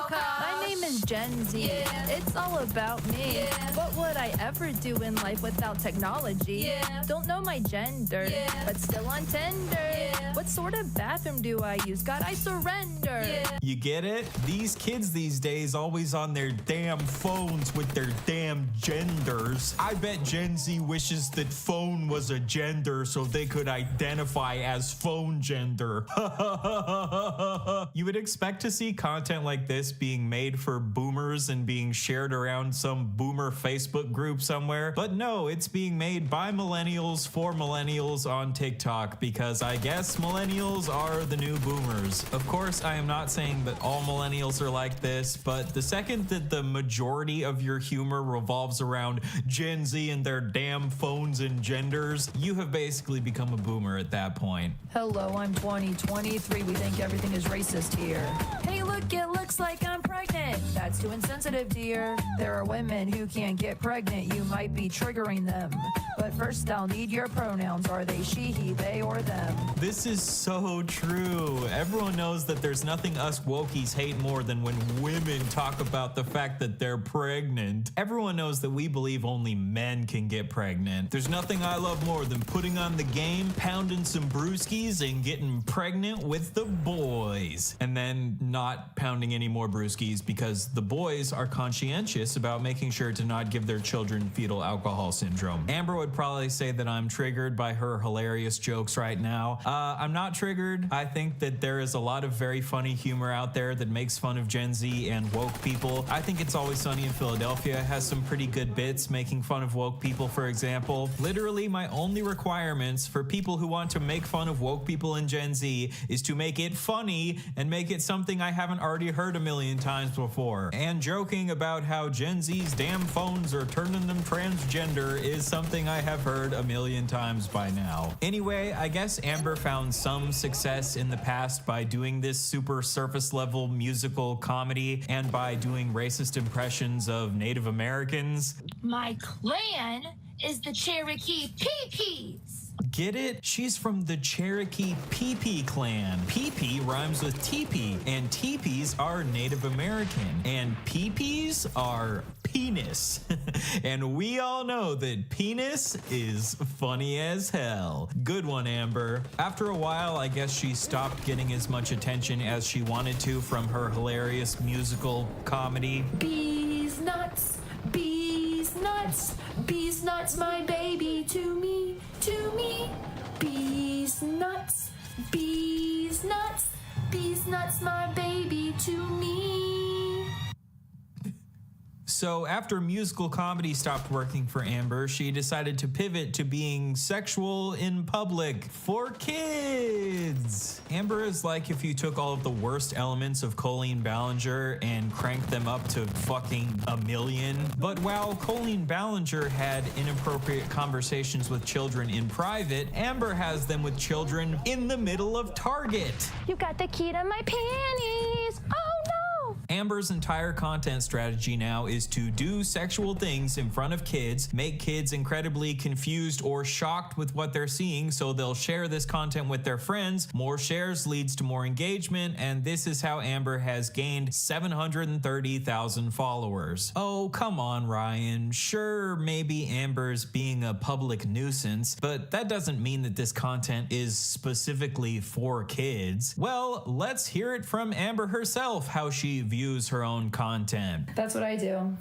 My name is Gen Z. Yeah. It's all about me. Yeah. What would I ever do in life without technology? Yeah. Don't know my gender, but still on Tinder. What sort of bathroom do I use? God, I surrender. You get it? These kids these days always on their damn phones with their damn genders. I bet Gen Z wishes that phone was a gender so they could identify as phone gender. You would expect to see content like this being made for boomers and being shared around some boomer Facebook group somewhere, but no, it's being made by millennials for millennials on TikTok, because I guess millennials are the new boomers. Of course, I am not saying that all millennials are like this, but the second that the majority of your humor revolves around Gen Z and their damn phones and genders, you have basically become a boomer at that point. Hello, I'm 2023. We think everything is racist here. Hey, look, it looks like I'm pregnant. That's too insensitive, dear. There are women who can't get pregnant. You might be triggering them. But first, I'll need your pronouns. Are they she, he, they, or them? This is so true. Everyone knows that there's nothing us wokies hate more than when women talk about the fact that they're pregnant. Everyone knows that we believe only men can get pregnant. There's nothing I love more than putting on the game, pounding some brewskis, and getting pregnant with the boys. And then not pounding any more brewskis because the boys are conscientious about making sure to not give their children fetal alcohol syndrome. Amber would probably say that I'm triggered by her hilarious jokes right now. I'm not triggered. I think that there is a lot of very funny humor out there that makes fun of Gen Z and woke people. I think It's Always Sunny in Philadelphia has some pretty good bits making fun of woke people, for example. Literally, my only requirements for people who want to make fun of woke people in Gen Z is to make it funny and make it something I haven't already heard a million times before. And joking about how Gen Z's damn phones are turning them transgender is something I have heard a million times by now. Anyway, I guess Amber found some success in the past by doing this super surface level musical comedy and by doing racist impressions of Native Americans. My clan is the Cherokee Peepees. Get it? She's from the Cherokee Peepee clan. Peepee rhymes with teepee, and teepees are Native American, and peepees are penis. And we all know that penis is funny as hell. Good one, Amber. After a while, I guess she stopped getting as much attention as she wanted to from her hilarious musical comedy. Bees nuts, bees nuts, bees nuts, my baby, to me, to me. Bees nuts, bees nuts, bees nuts, my baby, to me. So after musical comedy stopped working for Amber, she decided to pivot to being sexual in public for kids. Amber is like if you took all of the worst elements of Colleen Ballinger and cranked them up to fucking 1,000,000. But while Colleen Ballinger had inappropriate conversations with children in private, Amber has them with children in the middle of Target. You got the key to my panties. Oh no! Amber's entire content strategy now is to do sexual things in front of kids, make kids incredibly confused or shocked with what they're seeing, so they'll share this content with their friends. More shares leads to more engagement, and this is how Amber has gained 730,000 followers. Oh, come on, Ryan. Sure, maybe Amber's being a public nuisance, but that doesn't mean that this content is specifically for kids. Well, let's hear it from Amber herself, how she views her own content. That's what I do.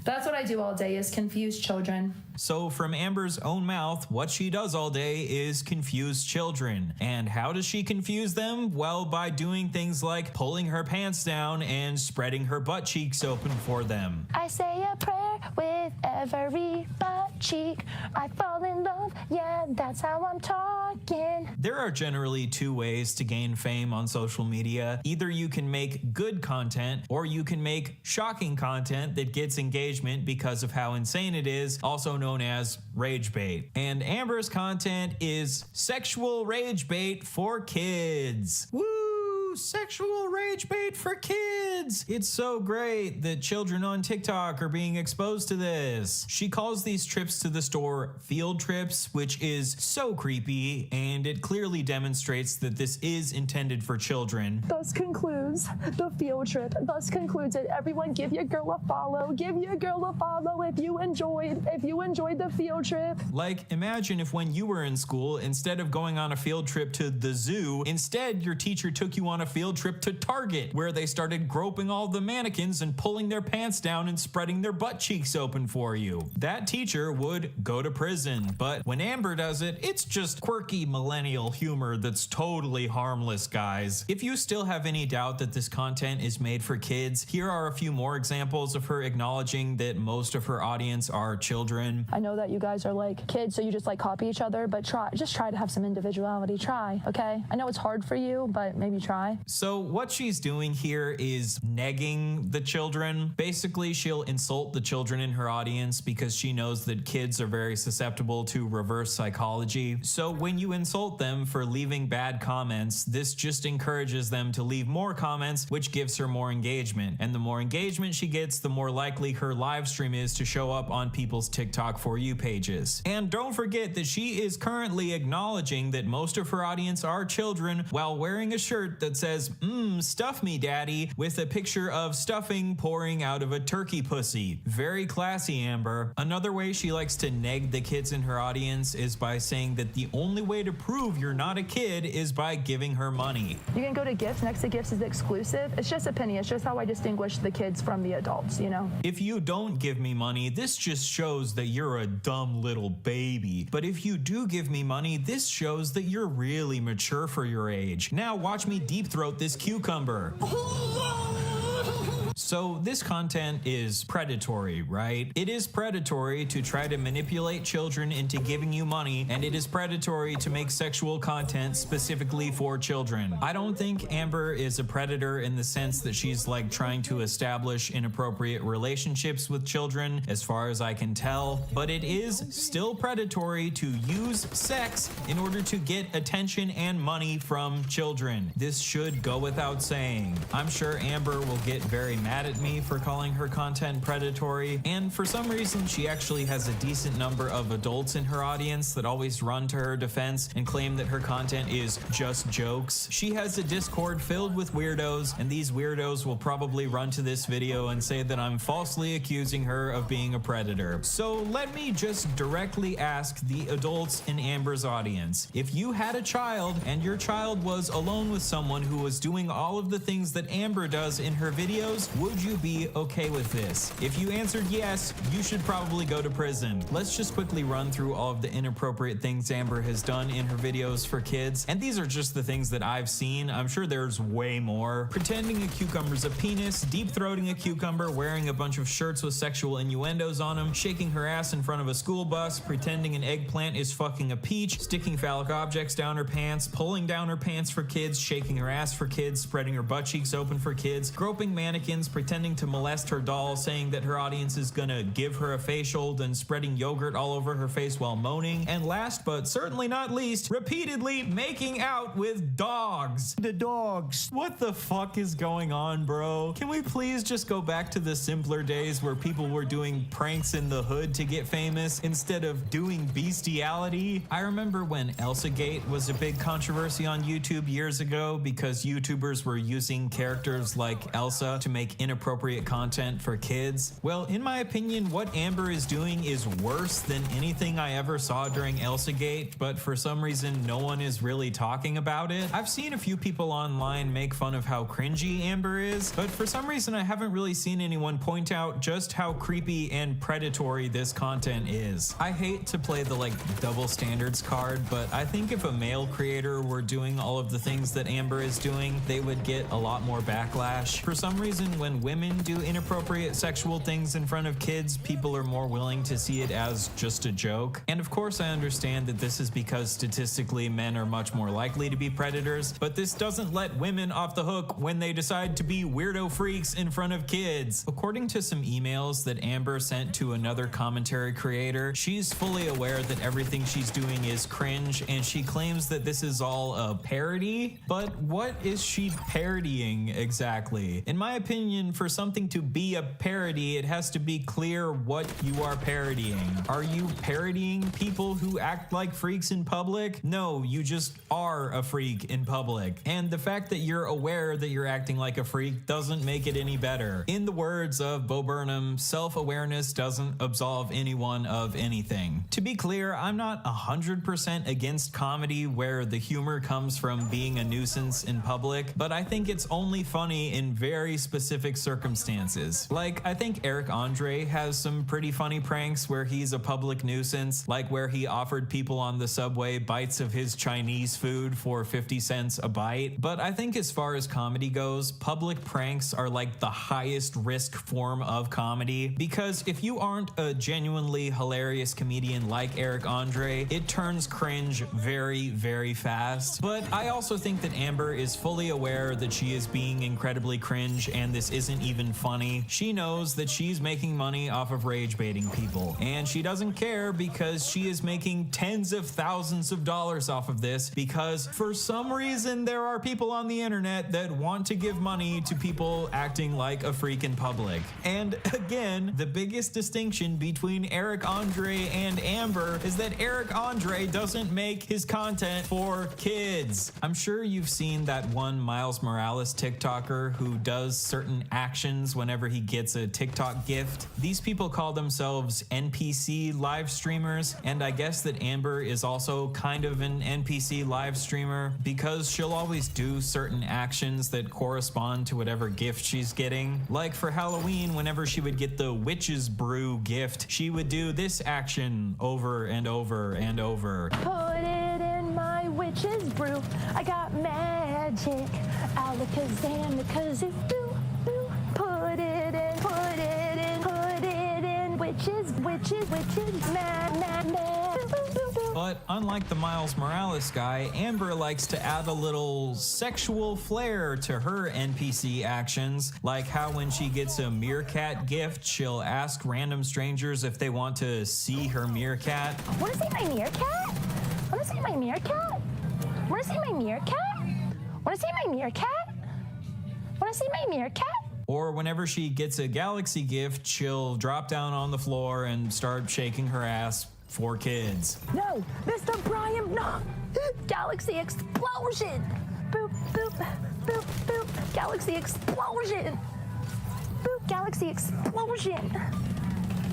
That's what I do all day, is confuse children. So from Amber's own mouth, what she does all day is confuse children. And how does she confuse them? Well, by doing things like pulling her pants down and spreading her butt cheeks open for them. I say a prayer with every butt cheek. I fall in love, yeah, that's how I'm talking. There are generally two ways to gain fame on social media. Either you can make good content, or you can make shocking content that gets engagement because of how insane it is, also known as rage bait. And Amber's content is sexual rage bait for kids. Woo! Sexual rage bait for kids. It's so great that children on TikTok are being exposed to this. She calls these trips to the store field trips, which is so creepy, and it clearly demonstrates that this is intended for children. Thus concludes the field trip. Thus concludes it. Everyone give your girl a follow. Give your girl a follow if you enjoyed the field trip. Like, imagine if when you were in school, instead of going on a field trip to the zoo, instead your teacher took you on a field trip to Target, where they started groping all the mannequins and pulling their pants down and spreading their butt cheeks open for you. That teacher would go to prison. But when Amber does it, it's just quirky millennial humor that's totally harmless, guys. If you still have any doubt that this content is made for kids, here are a few more examples of her acknowledging that most of her audience are children. I know that you guys are like kids, so you just like copy each other, but just try to have some individuality. Try, okay? I know it's hard for you, but maybe try. So what she's doing here is negging the children. Basically, she'll insult the children in her audience because she knows that kids are very susceptible to reverse psychology. So when you insult them for leaving bad comments, this just encourages them to leave more comments, which gives her more engagement. And the more engagement she gets, the more likely her live stream is to show up on people's TikTok For You pages. And don't forget that she is currently acknowledging that most of her audience are children while wearing a shirt that says, stuff me daddy, with a picture of stuffing pouring out of a turkey pussy. Very classy, Amber. Another way she likes to neg the kids in her audience is by saying that the only way to prove you're not a kid is by giving her money. You can go to gifts. Next to gifts is exclusive. It's just a penny. It's just how I distinguish the kids from the adults, you know? If you don't give me money, this just shows that you're a dumb little baby. But if you do give me money, this shows that you're really mature for your age. Now watch me deep throat this cucumber. So this content is predatory, right? It is predatory to try to manipulate children into giving you money, and it is predatory to make sexual content specifically for children. I don't think Amber is a predator in the sense that she's like trying to establish inappropriate relationships with children, as far as I can tell, but it is still predatory to use sex in order to get attention and money from children. This should go without saying. I'm sure Amber will get very mad at me for calling her content predatory, and for some reason she actually has a decent number of adults in her audience that always run to her defense and claim that her content is just jokes. She has a Discord filled with weirdos, and these weirdos will probably run to this video and say that I'm falsely accusing her of being a predator. So let me just directly ask the adults in Amber's audience, if you had a child and your child was alone with someone who was doing all of the things that Amber does in her videos, would you be okay with this? If you answered yes, you should probably go to prison. Let's just quickly run through all of the inappropriate things Amber has done in her videos for kids, and these are just the things that I've seen. I'm sure there's way more. Pretending a cucumber's a penis, deep-throating a cucumber, wearing a bunch of shirts with sexual innuendos on them, shaking her ass in front of a school bus, pretending an eggplant is fucking a peach, sticking phallic objects down her pants, pulling down her pants for kids, shaking her ass for kids, spreading her butt cheeks open for kids, groping mannequins, pretending to molest her doll, saying that her audience is gonna give her a facial, then spreading yogurt all over her face while moaning, and last but certainly not least, repeatedly making out with dogs. The dogs. What the fuck is going on, bro? Can we please just go back to the simpler days where people were doing pranks in the hood to get famous instead of doing bestiality? I remember when ElsaGate was a big controversy on YouTube years ago because YouTubers were using characters like Elsa to make inappropriate content for kids. Well, in my opinion, what Amber is doing is worse than anything I ever saw during ElsaGate, but for some reason no one is really talking about it. I've seen a few people online make fun of how cringy Amber is, but for some reason I haven't really seen anyone point out just how creepy and predatory this content is. I hate to play the like double standards card, but I think if a male creator were doing all of the things that Amber is doing, they would get a lot more backlash. For some reason, when women do inappropriate sexual things in front of kids, people are more willing to see it as just a joke. And of course, I understand that this is because statistically men are much more likely to be predators, but this doesn't let women off the hook when they decide to be weirdo freaks in front of kids. According to some emails that Amber sent to another commentary creator, she's fully aware that everything she's doing is cringe, and she claims that this is all a parody. But what is she parodying exactly? In my opinion, for something to be a parody, it has to be clear what you are parodying. Are you parodying people who act like freaks in public? No, you just are a freak in public. And the fact that you're aware that you're acting like a freak doesn't make it any better. In the words of Bo Burnham, self-awareness doesn't absolve anyone of anything. To be clear, I'm not 100% against comedy where the humor comes from being a nuisance in public, but I think it's only funny in very specific circumstances. Like, I think Eric Andre has some pretty funny pranks where he's a public nuisance, like where he offered people on the subway bites of his Chinese food for 50 cents a bite. But I think as far as comedy goes, public pranks are like the highest risk form of comedy, because if you aren't a genuinely hilarious comedian like Eric Andre, it turns cringe very, very fast. But I also think that Amber is fully aware that she is being incredibly cringe and this isn't even funny. She knows that she's making money off of rage baiting people, and she doesn't care because she is making tens of thousands of dollars off of this, because for some reason there are people on the internet that want to give money to people acting like a freak in public. And again, the biggest distinction between Eric Andre and Amber is that Eric Andre doesn't make his content for kids. I'm sure you've seen that one Miles Morales TikToker who does certain actions whenever he gets a TikTok gift. These people call themselves NPC live streamers, and I guess that Amber is also kind of an NPC live streamer because she'll always do certain actions that correspond to whatever gift she's getting. Like for Halloween, whenever she would get the witch's brew gift, she would do this action over and over and over. Put it in my witch's brew. I got magic. Alakazam, because it's do, do. Put it in, put it in, put it in. Witches, man, man, man. But unlike the Miles Morales guy, Amber likes to add a little sexual flair to her NPC actions, like how when she gets a meerkat gift, she'll ask random strangers if they want to see her meerkat. Wanna see my meerkat? Wanna see my meerkat? Wanna see my meerkat? Wanna see my meerkat? Wanna see my meerkat? Or whenever she gets a galaxy gift, she'll drop down on the floor and start shaking her ass for kids. No, Mr. Brian, no. Galaxy explosion. Boop, boop, boop, boop. Galaxy explosion. Boop, galaxy explosion.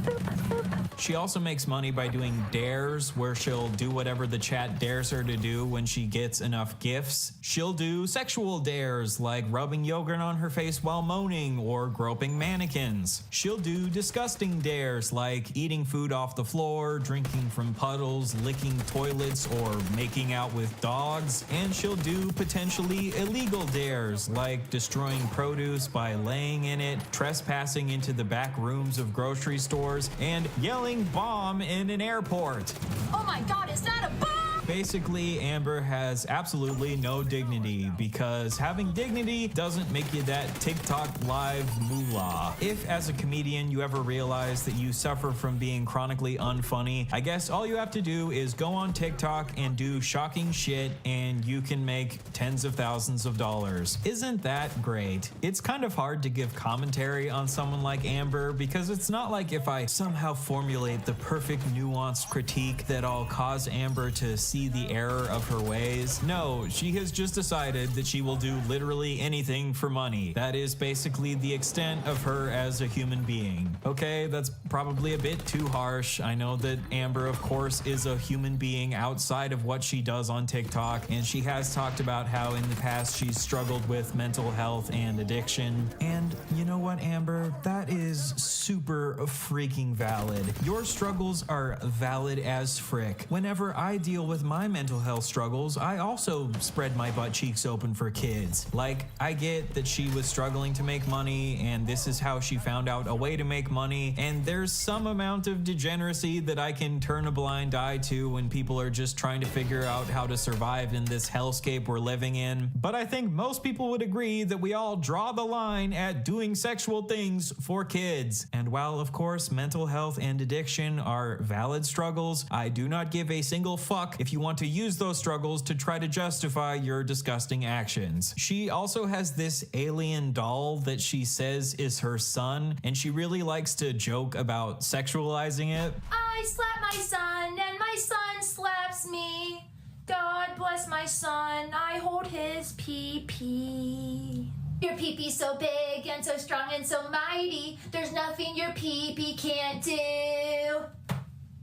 Boop, boop. She also makes money by doing dares, where she'll do whatever the chat dares her to do when she gets enough gifts. She'll do sexual dares, like rubbing yogurt on her face while moaning or groping mannequins. She'll do disgusting dares, like eating food off the floor, drinking from puddles, licking toilets, or making out with dogs. And she'll do potentially illegal dares, like destroying produce by laying in it, trespassing into the back rooms of grocery stores, and yelling bomb in an airport. Oh my god, is that a bomb? Basically, Amber has absolutely no dignity, because having dignity doesn't make you that TikTok live moolah. If as a comedian you ever realize that you suffer from being chronically unfunny, I guess all you have to do is go on TikTok and do shocking shit and you can make tens of thousands of dollars. Isn't that great? It's kind of hard to give commentary on someone like Amber, because it's not like if I somehow formulate the perfect nuanced critique that I'll cause Amber to see the error of her ways. No, she has just decided that she will do literally anything for money. That is basically the extent of her as a human being. Okay, that's probably a bit too harsh. I know that Amber, of course, is a human being outside of what she does on TikTok, and she has talked about how in the past she's struggled with mental health and addiction. And you know what, Amber? That is super freaking valid. Your struggles are valid as frick. Whenever I deal with my mental health struggles, I also spread my butt cheeks open for kids. Like, I get that she was struggling to make money, and this is how she found out a way to make money, and there's some amount of degeneracy that I can turn a blind eye to when people are just trying to figure out how to survive in this hellscape we're living in. But I think most people would agree that we all draw the line at doing sexual things for kids. And while, of course, mental health and addiction are valid struggles, I do not give a single fuck if you want to use those struggles to try to justify your disgusting actions. She also has this alien doll that she says is her son, and she really likes to joke about sexualizing it. I slap my son and my son slaps me. God bless my son, I hold his pee-pee. Your pee-pee's so big and so strong and so mighty, there's nothing your pee-pee can't do.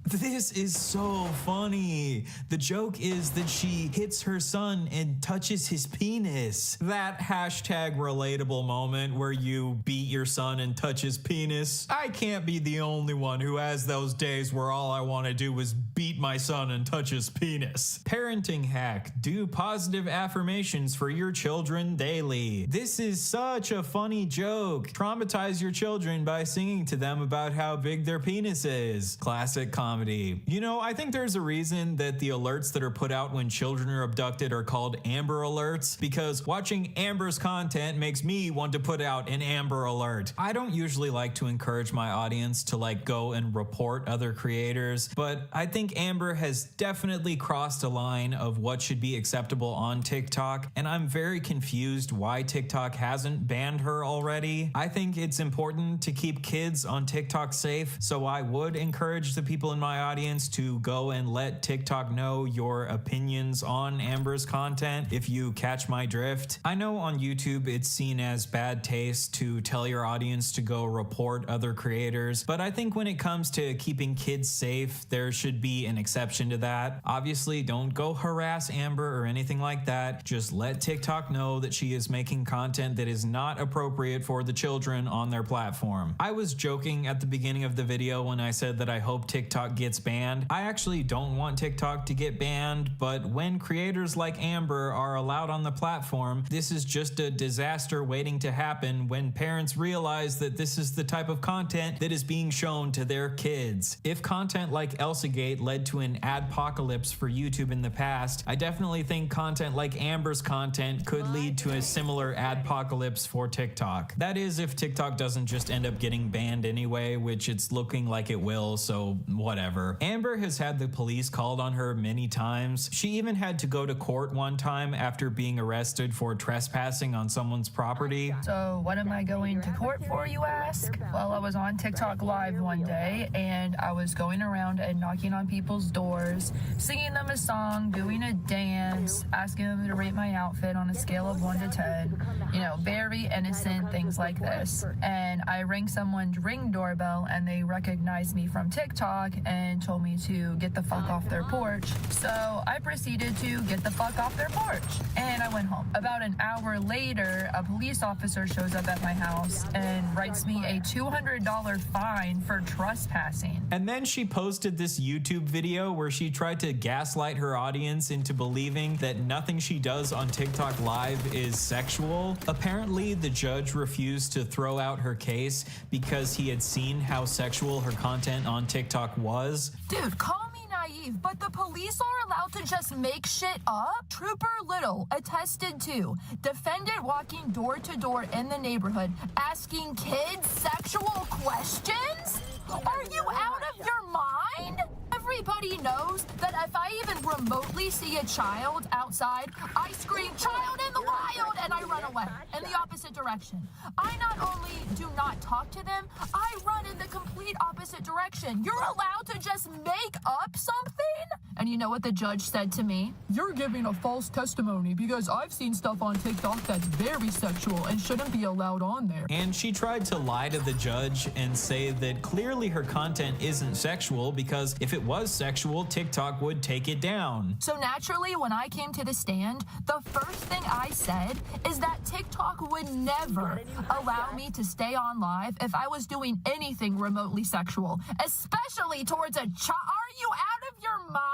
This is so funny. The joke is that she hits her son and touches his penis. That hashtag relatable moment where you beat your son and touch his penis. I can't be the only one who has those days where all I want to do is beat my son and touch his penis. Parenting hack. Do positive affirmations for your children daily. This is such a funny joke. Traumatize your children by singing to them about how big their penis is. Classic comedy. You know, I think there's a reason that the alerts that are put out when children are abducted are called Amber Alerts, because watching Amber's content makes me want to put out an Amber Alert. I don't usually like to encourage my audience to go and report other creators, but I think Amber has definitely crossed a line of what should be acceptable on TikTok, and I'm very confused why TikTok hasn't banned her already. I think it's important to keep kids on TikTok safe, so I would encourage the people in my audience to go and let TikTok know your opinions on Amber's content if you catch my drift. I know on YouTube it's seen as bad taste to tell your audience to go report other creators, but I think when it comes to keeping kids safe, there should be an exception to that. Obviously, don't go harass Amber or anything like that. Just let TikTok know that she is making content that is not appropriate for the children on their platform. I was joking at the beginning of the video when I said that I hope TikTok gets banned. I actually don't want TikTok to get banned, but when creators like Amber are allowed on the platform, this is just a disaster waiting to happen when parents realize that this is the type of content that is being shown to their kids. If content like Elsagate led to an adpocalypse for YouTube in the past, I definitely think content like Amber's content could lead to a similar adpocalypse for TikTok. That is, if TikTok doesn't just end up getting banned anyway, which it's looking like it will, so whatever. Amber has had the police called on her many times. She even had to go to court one time after being arrested for trespassing on someone's property. So what am I going to court for, you ask? Well, I was on TikTok Live one day and I was going around and knocking on people's doors, singing them a song, doing a dance, asking them to rate my outfit on a scale of 1 to 10. You know, very innocent things like this. And I rang someone's Ring doorbell and they recognized me from TikTok and told me to get the fuck off their porch. So I proceeded to get the fuck off their porch and I went home. About an hour later, a police officer shows up at my house and writes me a $200 fine for trespassing. And then she posted this YouTube video where she tried to gaslight her audience into believing that nothing she does on TikTok Live is sexual. Apparently, the judge refused to throw out her case because he had seen how sexual her content on TikTok was. Dude, call me naive, but the police are allowed to just make shit up? Trooper Little attested to defendant walking door to door in the neighborhood asking kids sexual questions? Are you out of your mind? Everybody knows that if I even remotely see a child outside, I scream, "Child in the wild," and I run away in the opposite direction. I not only do not talk to them, I run in the complete opposite direction. You're allowed to just make up something? And you know what the judge said to me? You're giving a false testimony because I've seen stuff on TikTok that's very sexual and shouldn't be allowed on there. And she tried to lie to the judge and say that clearly her content isn't sexual because if it was sexual, TikTok would take it down. So naturally, when I came to the stand, the first thing I said is that TikTok would never allow me to stay on live if I was doing anything remotely sexual, especially towards a child. Are you out of your mind?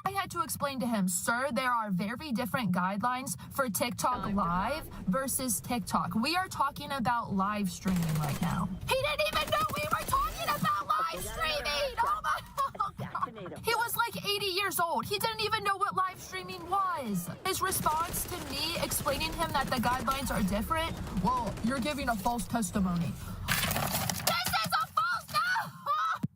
I had had to explain to him, sir, there are very different guidelines for TikTok Live versus TikTok. We are talking about live streaming right now. He didn't even know we were talking about live streaming. Oh my God. He was like 80 years old. He didn't even know what live streaming was. His response to me explaining him that the guidelines are different, well, you're giving a false testimony.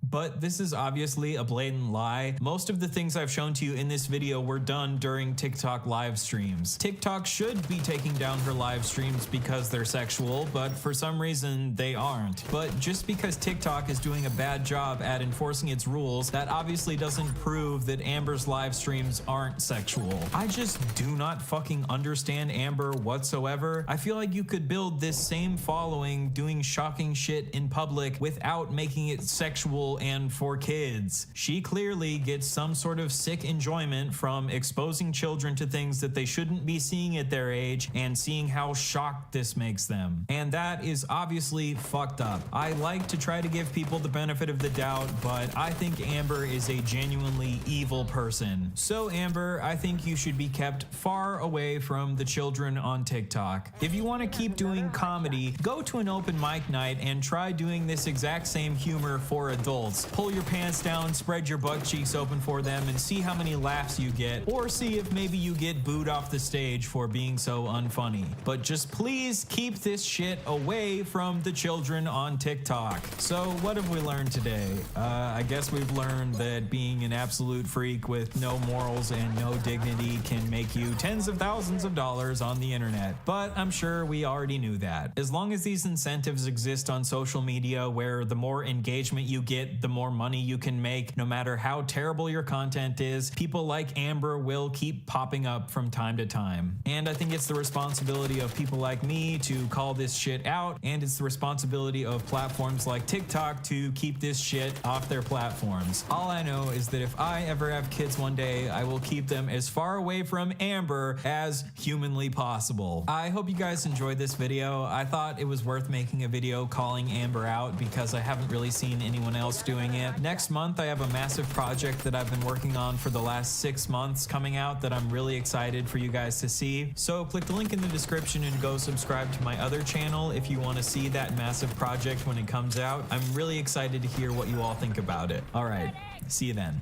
But this is obviously a blatant lie. Most of the things I've shown to you in this video were done during TikTok live streams. TikTok should be taking down her live streams because they're sexual, but for some reason they aren't. But just because TikTok is doing a bad job at enforcing its rules, that obviously doesn't prove that Amber's live streams aren't sexual. I just do not fucking understand Amber whatsoever. I feel like you could build this same following doing shocking shit in public without making it sexual and for kids. She clearly gets some sort of sick enjoyment from exposing children to things that they shouldn't be seeing at their age and seeing how shocked this makes them. And that is obviously fucked up. I like to try to give people the benefit of the doubt, but I think Amber is a genuinely evil person. So Amber, I think you should be kept far away from the children on TikTok. If you want to keep doing comedy, go to an open mic night and try doing this exact same humor for adults. Pull your pants down, spread your butt cheeks open for them, and see how many laughs you get, or see if maybe you get booed off the stage for being so unfunny. But just please keep this shit away from the children on TikTok. So what have we learned today? I guess we've learned that being an absolute freak with no morals and no dignity can make you tens of thousands of dollars on the internet. But I'm sure we already knew that. As long as these incentives exist on social media where the more engagement you get, the more money you can make, no matter how terrible your content is, people like Amber will keep popping up from time to time. And I think it's the responsibility of people like me to call this shit out, and it's the responsibility of platforms like TikTok to keep this shit off their platforms. All I know is that if I ever have kids one day, I will keep them as far away from Amber as humanly possible. I hope you guys enjoyed this video. I thought it was worth making a video calling Amber out because I haven't really seen anyone else doing it. Next month, I have a massive project that I've been working on for the last 6 months coming out that I'm really excited for you guys to see. So click the link in the description and go subscribe to my other channel if you want to see that massive project when it comes out. I'm really excited to hear what you all think about it. All right, see you then.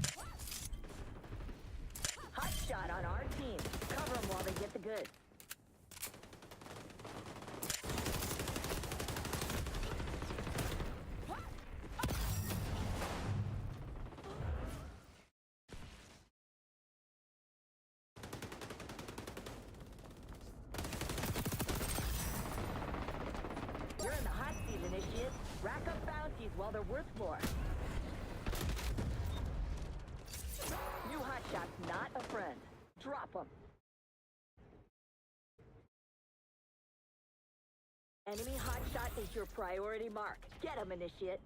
Hot shot on our team. Cover them while they get the goods. You're in the hot seat, initiate. Rack up bounties while they're worth more. New hotshot's not a friend. Drop them. Enemy hotshot is your priority mark. Get him, initiate.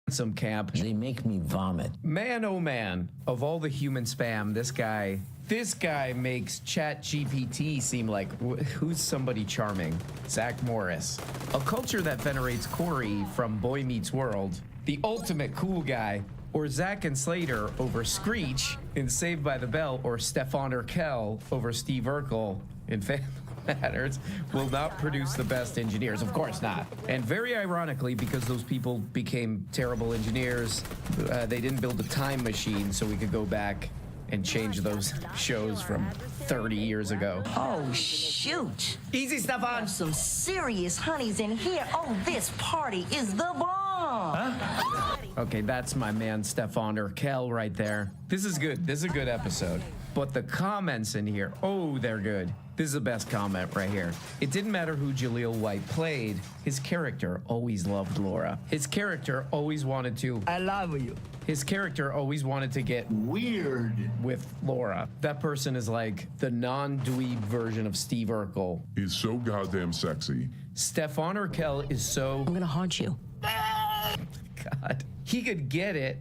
Some camp. They make me vomit. Man, oh man, of all the human spam, this guy makes ChatGPT seem like who's somebody charming? Zach Morris. A culture that venerates Corey from Boy Meets World, the ultimate cool guy, or Zack and Slater over Screech in Saved by the Bell, or Stefan Urkel over Steve Urkel in Family Matters, will not produce the best engineers. Of course not. And very ironically, because those people became terrible engineers, they didn't build a time machine so we could go back and change those shows from 30 years ago. Oh, shoot. Easy, Stefan. Some serious honeys in here. Oh, this party is the bomb. Huh? Okay, that's my man, Stefan Urkel, right there. This is good. This is a good episode. But the comments in here, oh, they're good. This is the best comment right here. It didn't matter who Jaleel White played. His character always loved Laura. His character always wanted to... I love you. His character always wanted to get weird with Laura. That person is like the non-dweeb version of Steve Urkel. He's so goddamn sexy. Stefan Urkel is so... I'm gonna haunt you. God. He could get it,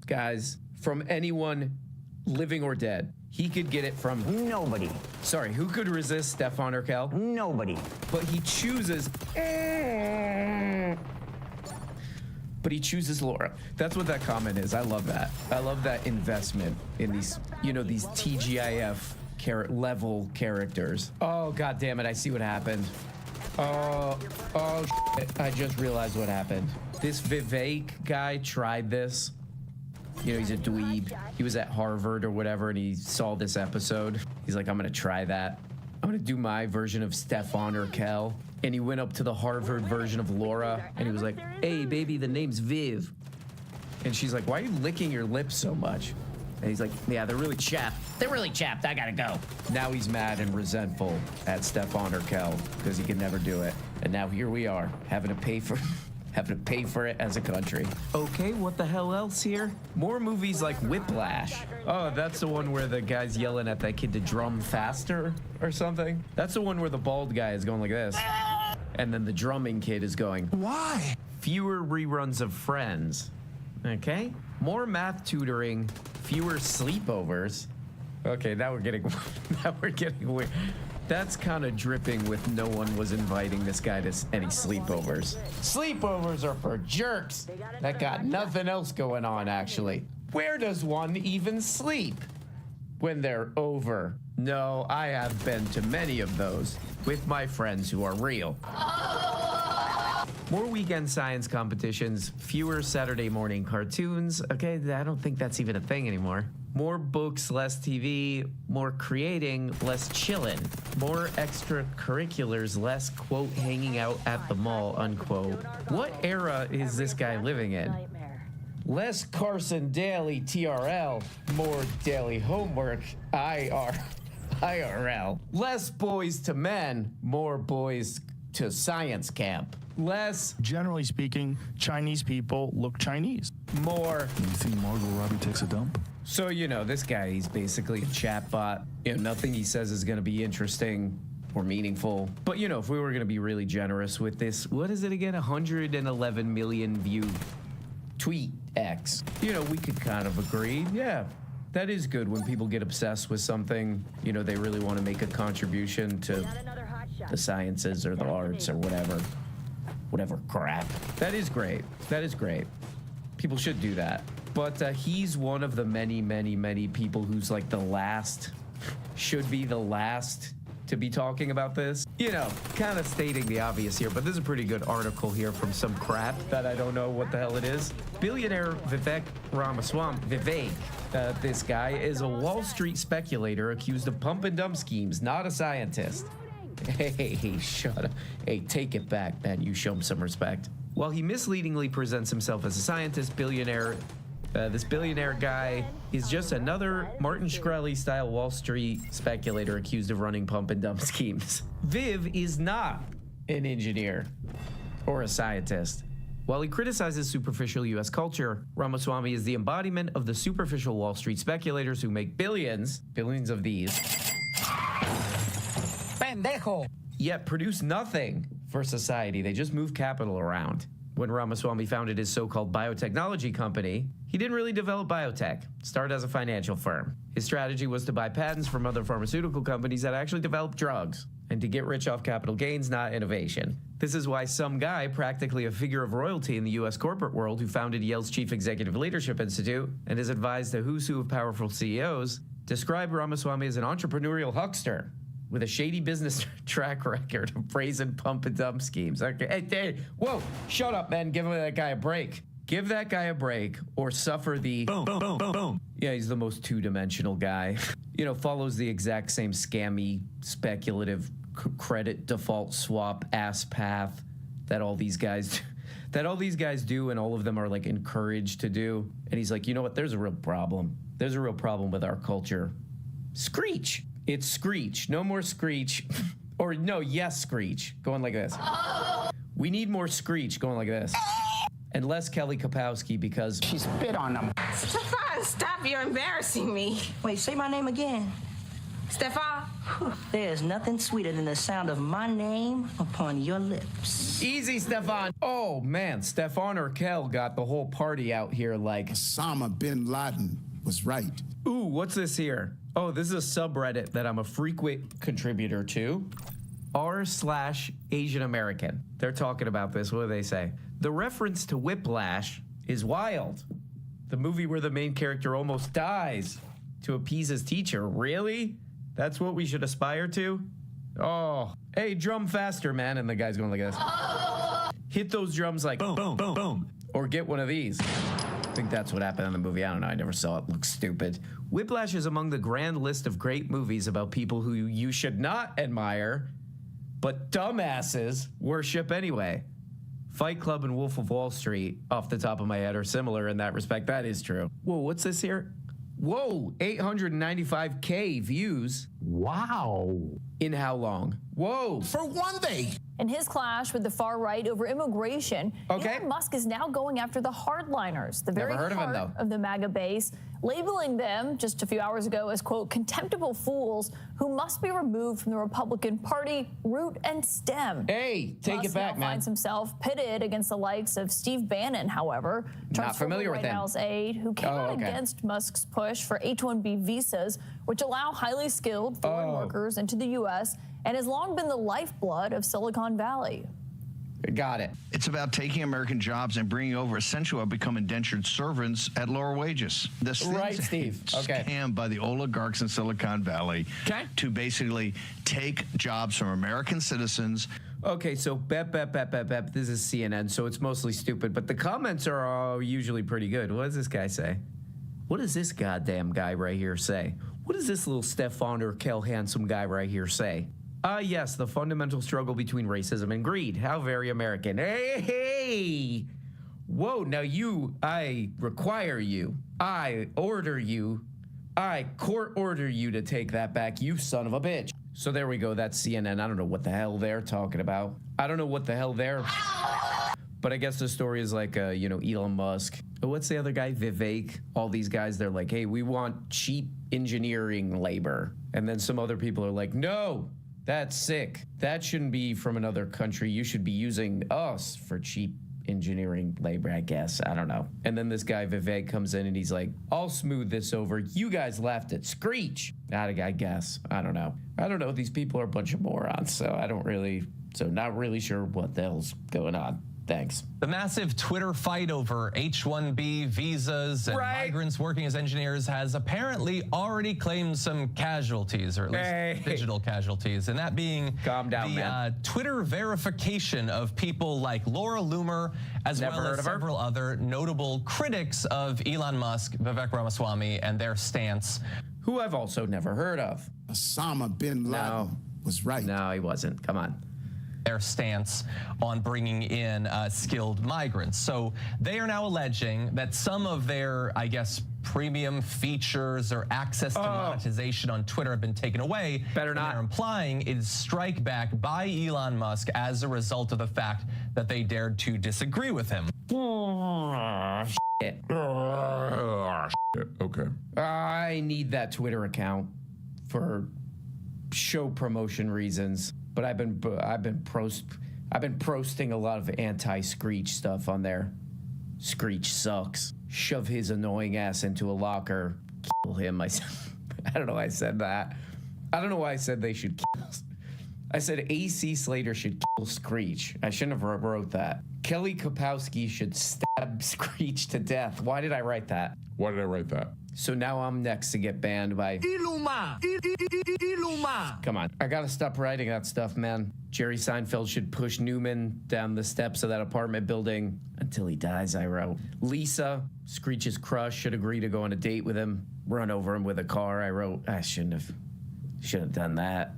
guys, from anyone living or dead. He could get it from nobody. Sorry, who could resist Stefan Urkel? Nobody. But he chooses but he chooses Laura. That's what that comment is. I love that. I love that investment in these, these TGIF level characters. Oh, God damn it. I see what happened. Oh, shit. I just realized what happened. This Vivek guy tried this. He's a dweeb. He was at Harvard or whatever, and he saw this episode. He's like, I'm going to try that. I'm going to do my version of Stefan or Kel. And he went up to the Harvard version of Laura, and he was like, hey, baby, the name's Viv. And she's like, why are you licking your lips so much? And he's like, yeah, they're really chapped. They're really chapped. I got to go. Now he's mad and resentful at Stefan or Kel because he can never do it. And now here we are, having to pay for it as a country. Okay, what the hell else here? More movies like Whiplash. Oh, that's the one where the guy's yelling at that kid to drum faster or something. That's the one where the bald guy is going like this. And then the drumming kid is going, why? Fewer reruns of Friends. Okay. More math tutoring, fewer sleepovers. Okay, now we're getting weird. That's kind of dripping with no one was inviting this guy to any sleepovers. Sleepovers are for jerks that got nothing else going on, actually. Where does one even sleep when they're over? No, I have been to many of those with my friends who are real. More weekend science competitions, fewer Saturday morning cartoons. Okay, I don't think that's even a thing anymore. More books, less TV, more creating, less chillin'. More extracurriculars, less, quote, hanging out at the mall, unquote. What era is this guy living in? Less Carson Daily TRL, more daily homework IRL. Less boys to men, more boys to science camp. Less, generally speaking, Chinese people look Chinese. More. You think Margot Robbie takes a dump? So, this guy, he's basically a chatbot. Nothing he says is going to be interesting or meaningful. But, if we were going to be really generous with this, what is it again? 111 million view tweet X. We could kind of agree. Yeah, that is good when people get obsessed with something. They really want to make a contribution to the sciences or the arts or whatever crap. That is great. That is great. People should do that. But he's one of the many, many, many people who's like should be the last to be talking about this. Kind of stating the obvious here, but this is a pretty good article here from some crap that I don't know what the hell it is. Billionaire Vivek Ramaswamy, this guy is a Wall Street speculator accused of pump and dump schemes, not a scientist. Hey, shut up. Hey, take it back, man. You show him some respect. While he misleadingly presents himself as a scientist, this billionaire guy is just another Martin Shkreli-style Wall Street speculator accused of running pump and dump schemes. Viv is not an engineer or a scientist. While he criticizes superficial U.S. culture, Ramaswamy is the embodiment of the superficial Wall Street speculators who make billions of these, pendejo, yet produce nothing for society. They just move capital around. When Ramaswamy founded his so-called biotechnology company, he didn't really develop biotech. It started as a financial firm. His strategy was to buy patents from other pharmaceutical companies that actually developed drugs, and to get rich off capital gains, not innovation. This is why some guy, practically a figure of royalty in the U.S. corporate world, who founded Yale's Chief Executive Leadership Institute and has advised the who's who of powerful CEOs, described Ramaswamy as an entrepreneurial huckster with a shady business track record of brazen pump and dump schemes. Okay, hey, whoa, shut up, man. Give that guy a break. Give that guy a break or suffer the boom, boom, boom, boom, boom. Yeah, he's the most two-dimensional guy. Follows the exact same scammy, speculative credit default swap ass path that all these guys do, and all of them are like encouraged to do. And he's like, you know what? There's a real problem. There's a real problem with our culture. Screech. It's Screech. No more Screech. Or no, yes, Screech. Going like this. We need more Screech going like this. And less Kelly Kapowski because she spit on them. Stefan, stop. You're embarrassing me. Wait, say my name again. Stefan. There's nothing sweeter than the sound of my name upon your lips. Easy, Stefan. Oh, man. Stefan or Kel got the whole party out here like Osama bin Laden was right. Ooh, what's this here? Oh, this is a subreddit that I'm a frequent contributor to. r/Asian American. They're talking about this. What do they say? The reference to Whiplash is wild. The movie where the main character almost dies to appease his teacher. Really? That's what we should aspire to? Oh, hey, drum faster, man. And the guy's going like this. Hit those drums like boom, boom, boom, boom. Or get one of these. I think that's what happened in the movie. I don't know. I never saw it. Looks stupid. Whiplash is among the grand list of great movies about people who you should not admire, but dumbasses worship anyway. Fight Club and Wolf of Wall Street, off the top of my head, are similar in that respect. That is true. Whoa, what's this here? Whoa, 895K views. Wow. In how long? Whoa. For one day. In his clash with the far right over immigration, Elon Musk is now going after the hardliners, the very Never heard of him, heart though. of the MAGA base, labeling them just a few hours ago as, quote, contemptible fools who must be removed from the Republican Party root and stem. Hey, take Musk it back, now man. finds himself pitted against the likes of Steve Bannon, however, Trump's familiar former with White him. House aide, who came out against Musk's push for H-1B visas, which allow highly skilled foreign workers into the U.S., and has long been the lifeblood of Silicon Valley. Got it. It's about taking American jobs and bringing over essentially what become indentured servants at lower wages. This Right, Steve. Okay. Scam by the oligarchs in Silicon Valley to basically take jobs from American citizens. Okay, so bep. This is CNN, so it's mostly stupid, but the comments are usually pretty good. What does this guy say? What does this goddamn guy right here say? What does this little Stefan or Kel handsome guy right here say? Yes, the fundamental struggle between racism and greed. How very American. Hey! Whoa, now I require you, I order you, I court order you to take that back, you son of a bitch. So there we go, that's CNN. I don't know what the hell they're talking about. I don't know what the hell they're... But I guess the story is like, Elon Musk. What's the other guy? Vivek. All these guys, they're like, hey, we want cheap engineering labor. And then some other people are like, no, that's sick. That shouldn't be from another country. You should be using us for cheap engineering labor, I guess. I don't know. And then this guy, Vivek, comes in and he's like, I'll smooth this over. You guys laughed at Screech. I guess. I don't know. These people are a bunch of morons. So not really sure what the hell's going on. Thanks. The massive Twitter fight over H-1B visas and migrants working as engineers has apparently already claimed some casualties, or at least digital casualties, and that being Twitter verification of people like Laura Loomer, as well as several other notable critics of Elon Musk, Vivek Ramaswamy, and their stance. Who I've also never heard of. Osama bin Laden was right. No, he wasn't. Come on. Their stance on bringing in skilled migrants. So they are now alleging that some of their, I guess, premium features or access to monetization on Twitter have been taken away. Better not. They're implying it's strike back by Elon Musk as a result of the fact that they dared to disagree with him. Shit. Okay. I need that Twitter account for show promotion reasons. But I've been posting a lot of anti-Screech stuff on there. Screech sucks. Shove his annoying ass into a locker. Kill him. I don't know why I said that. I don't know why I said they should kill. I said AC Slater should kill Screech. I shouldn't have wrote that. Kelly Kapowski should stab Screech to death. Why did I write that? Why did I write that? So now I'm next to get banned by Iluma. Come on. I gotta stop writing that stuff, man. Jerry Seinfeld should push Newman down the steps of that apartment building until he dies, I wrote. Lisa, Screech's crush, should agree to go on a date with him. Run over him with a car, I wrote. I shouldn't have done that.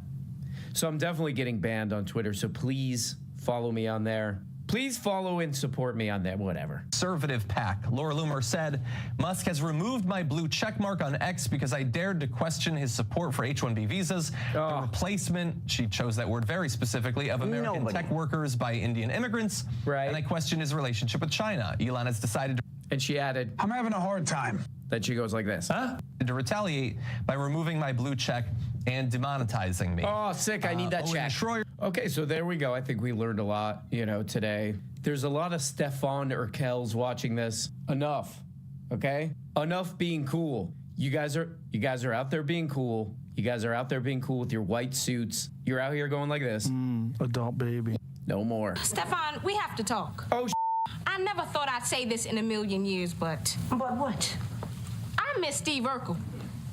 So I'm definitely getting banned on Twitter, so please follow me on there. Please follow and support me on that, whatever. Conservative PAC. Laura Loomer said, Musk has removed my blue checkmark on X because I dared to question his support for H-1B visas. The replacement, she chose that word very specifically, of American tech workers by Indian immigrants. Right. And I questioned his relationship with China. Elon has decided to... And she added, I'm having a hard time. Then she goes like this. To retaliate by removing my blue check and demonetizing me. Oh, sick. I need that check. Okay, so there we go. I think we learned a lot, today. There's a lot of Stefan or Kels watching this. Enough. Okay? Enough being cool. You guys are out there being cool. You guys are out there being cool with your white suits. You're out here going like this. Adult baby. No more. Stefan, we have to talk. Oh, I never thought I'd say this in a million years, but... But what? I miss Steve Urkel.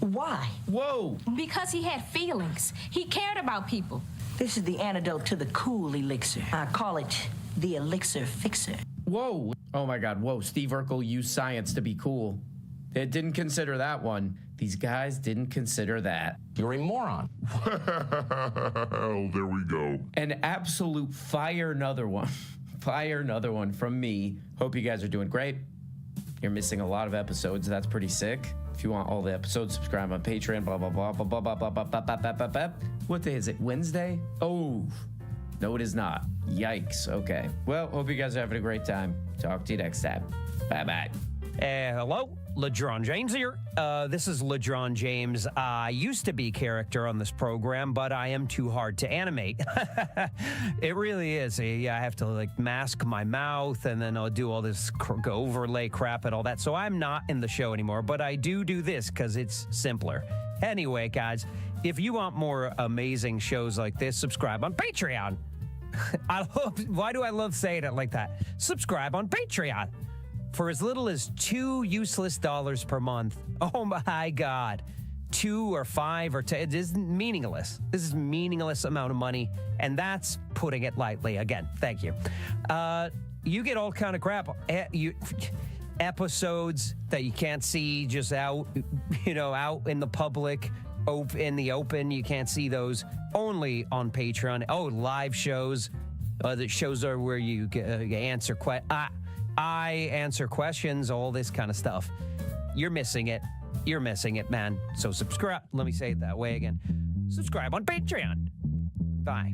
Why? Whoa. Because he had feelings. He cared about people. This is the antidote to the cool elixir. I call it the elixir fixer. Whoa. Oh my God. Whoa. Steve Urkel used science to be cool. It didn't consider that one. These guys didn't consider that. You're a moron. Oh, there we go. An absolute fire another one. Fire another one from me. Hope you guys are doing great. You're missing a lot of episodes. That's pretty sick. If you want all the episodes, subscribe on Patreon, blah, blah, blah, blah, blah, blah, blah, blah, blah, blah, blah, blah. What day is it? Wednesday? Oh, no, it is not. Yikes. Okay. Well, hope you guys are having a great time. Talk to you next time. Bye-bye. Hello, LeDron James here. This is LeDron James. I used to be character on this program, but I am too hard to animate. It really is. I have to like mask my mouth, and then I'll do all this overlay crap and all that. So I'm not in the show anymore, but I do this because it's simpler. Anyway, guys, if you want more amazing shows like this, subscribe on Patreon. Why do I love saying it like that? Subscribe on Patreon. For as little as $2 useless per month. Oh my God. 2 or 5 or 10. It is meaningless. This is meaningless amount of money. And that's putting it lightly. Again, thank you. You get all kind of crap. Episodes that you can't see just out, out in the public, in the open. You can't see those only on Patreon. Oh, live shows. The shows are where you answer questions. I answer questions, all this kind of stuff. You're missing it. You're missing it, man. So subscribe. Let me say it that way again. Subscribe on Patreon. Bye.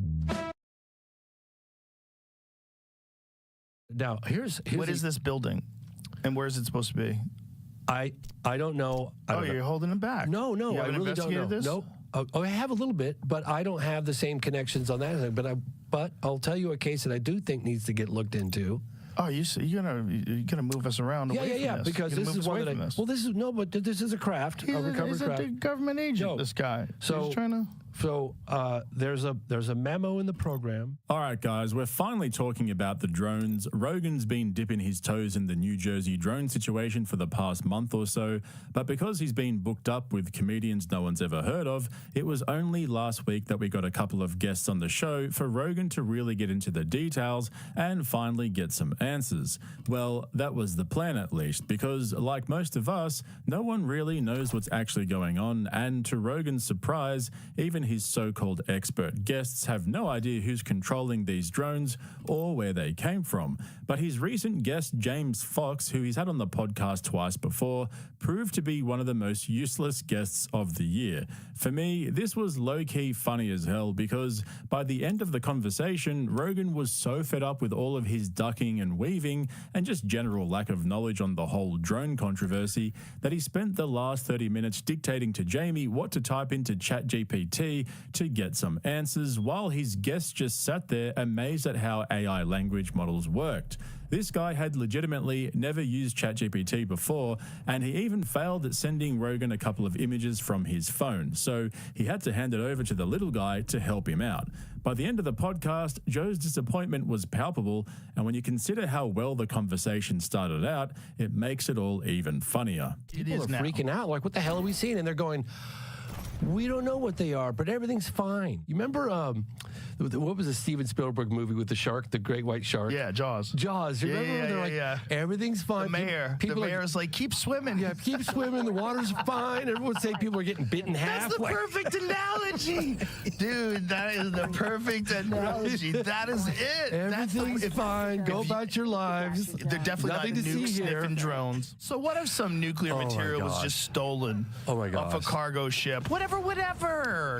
Now, here's what is this building, and where is it supposed to be? I don't know. You're holding it back. No, you I really don't know. This? No, I have a little bit, but I don't have the same connections on that. But I'll tell you a case that I do think needs to get looked into. Oh, you're gonna move us around? Yeah. Because this is one that this is a craft. He's a government agent. This guy. So he's trying to. So there's a memo in the program. All right, guys, we're finally talking about the drones. Rogan's been dipping his toes in the New Jersey drone situation for the past month or so, but because he's been booked up with comedians no one's ever heard of, it was only last week that we got a couple of guests on the show for Rogan to really get into the details and finally get some answers. Well, that was the plan at least, because like most of us, no one really knows what's actually going on, and to Rogan's surprise, even his so-called expert guests have no idea who's controlling these drones or where they came from. But his recent guest, James Fox, who he's had on the podcast twice before, proved to be one of the most useless guests of the year. For me, this was low-key funny as hell, because by the end of the conversation, Rogan was so fed up with all of his ducking and weaving and just general lack of knowledge on the whole drone controversy that he spent the last 30 minutes dictating to Jamie what to type into ChatGPT to get some answers, while his guests just sat there amazed at how AI language models worked. This guy had legitimately never used ChatGPT before, and he even failed at sending Rogan a couple of images from his phone, so he had to hand it over to the little guy to help him out. By the end of the podcast, Joe's disappointment was palpable, and when you consider how well the conversation started out, it makes it all even funnier. People are freaking out, like, what the hell are we seeing? And they're going, we don't know what they are, but everything's fine. You remember, what was the Steven Spielberg movie with the shark, the great white shark? Yeah, Jaws. Jaws. You remember? They're like, everything's fine. The mayor's like, keep swimming. Yeah, keep swimming. The water's fine. Everyone would say people are getting bit in half. That's the perfect analogy. Dude, that is the perfect analogy. That is it. Everything's fine. Go about your lives. They're definitely Nothing not to see nuke-sniffing drones. So what if some nuclear material was just stolen off a cargo ship? Whatever.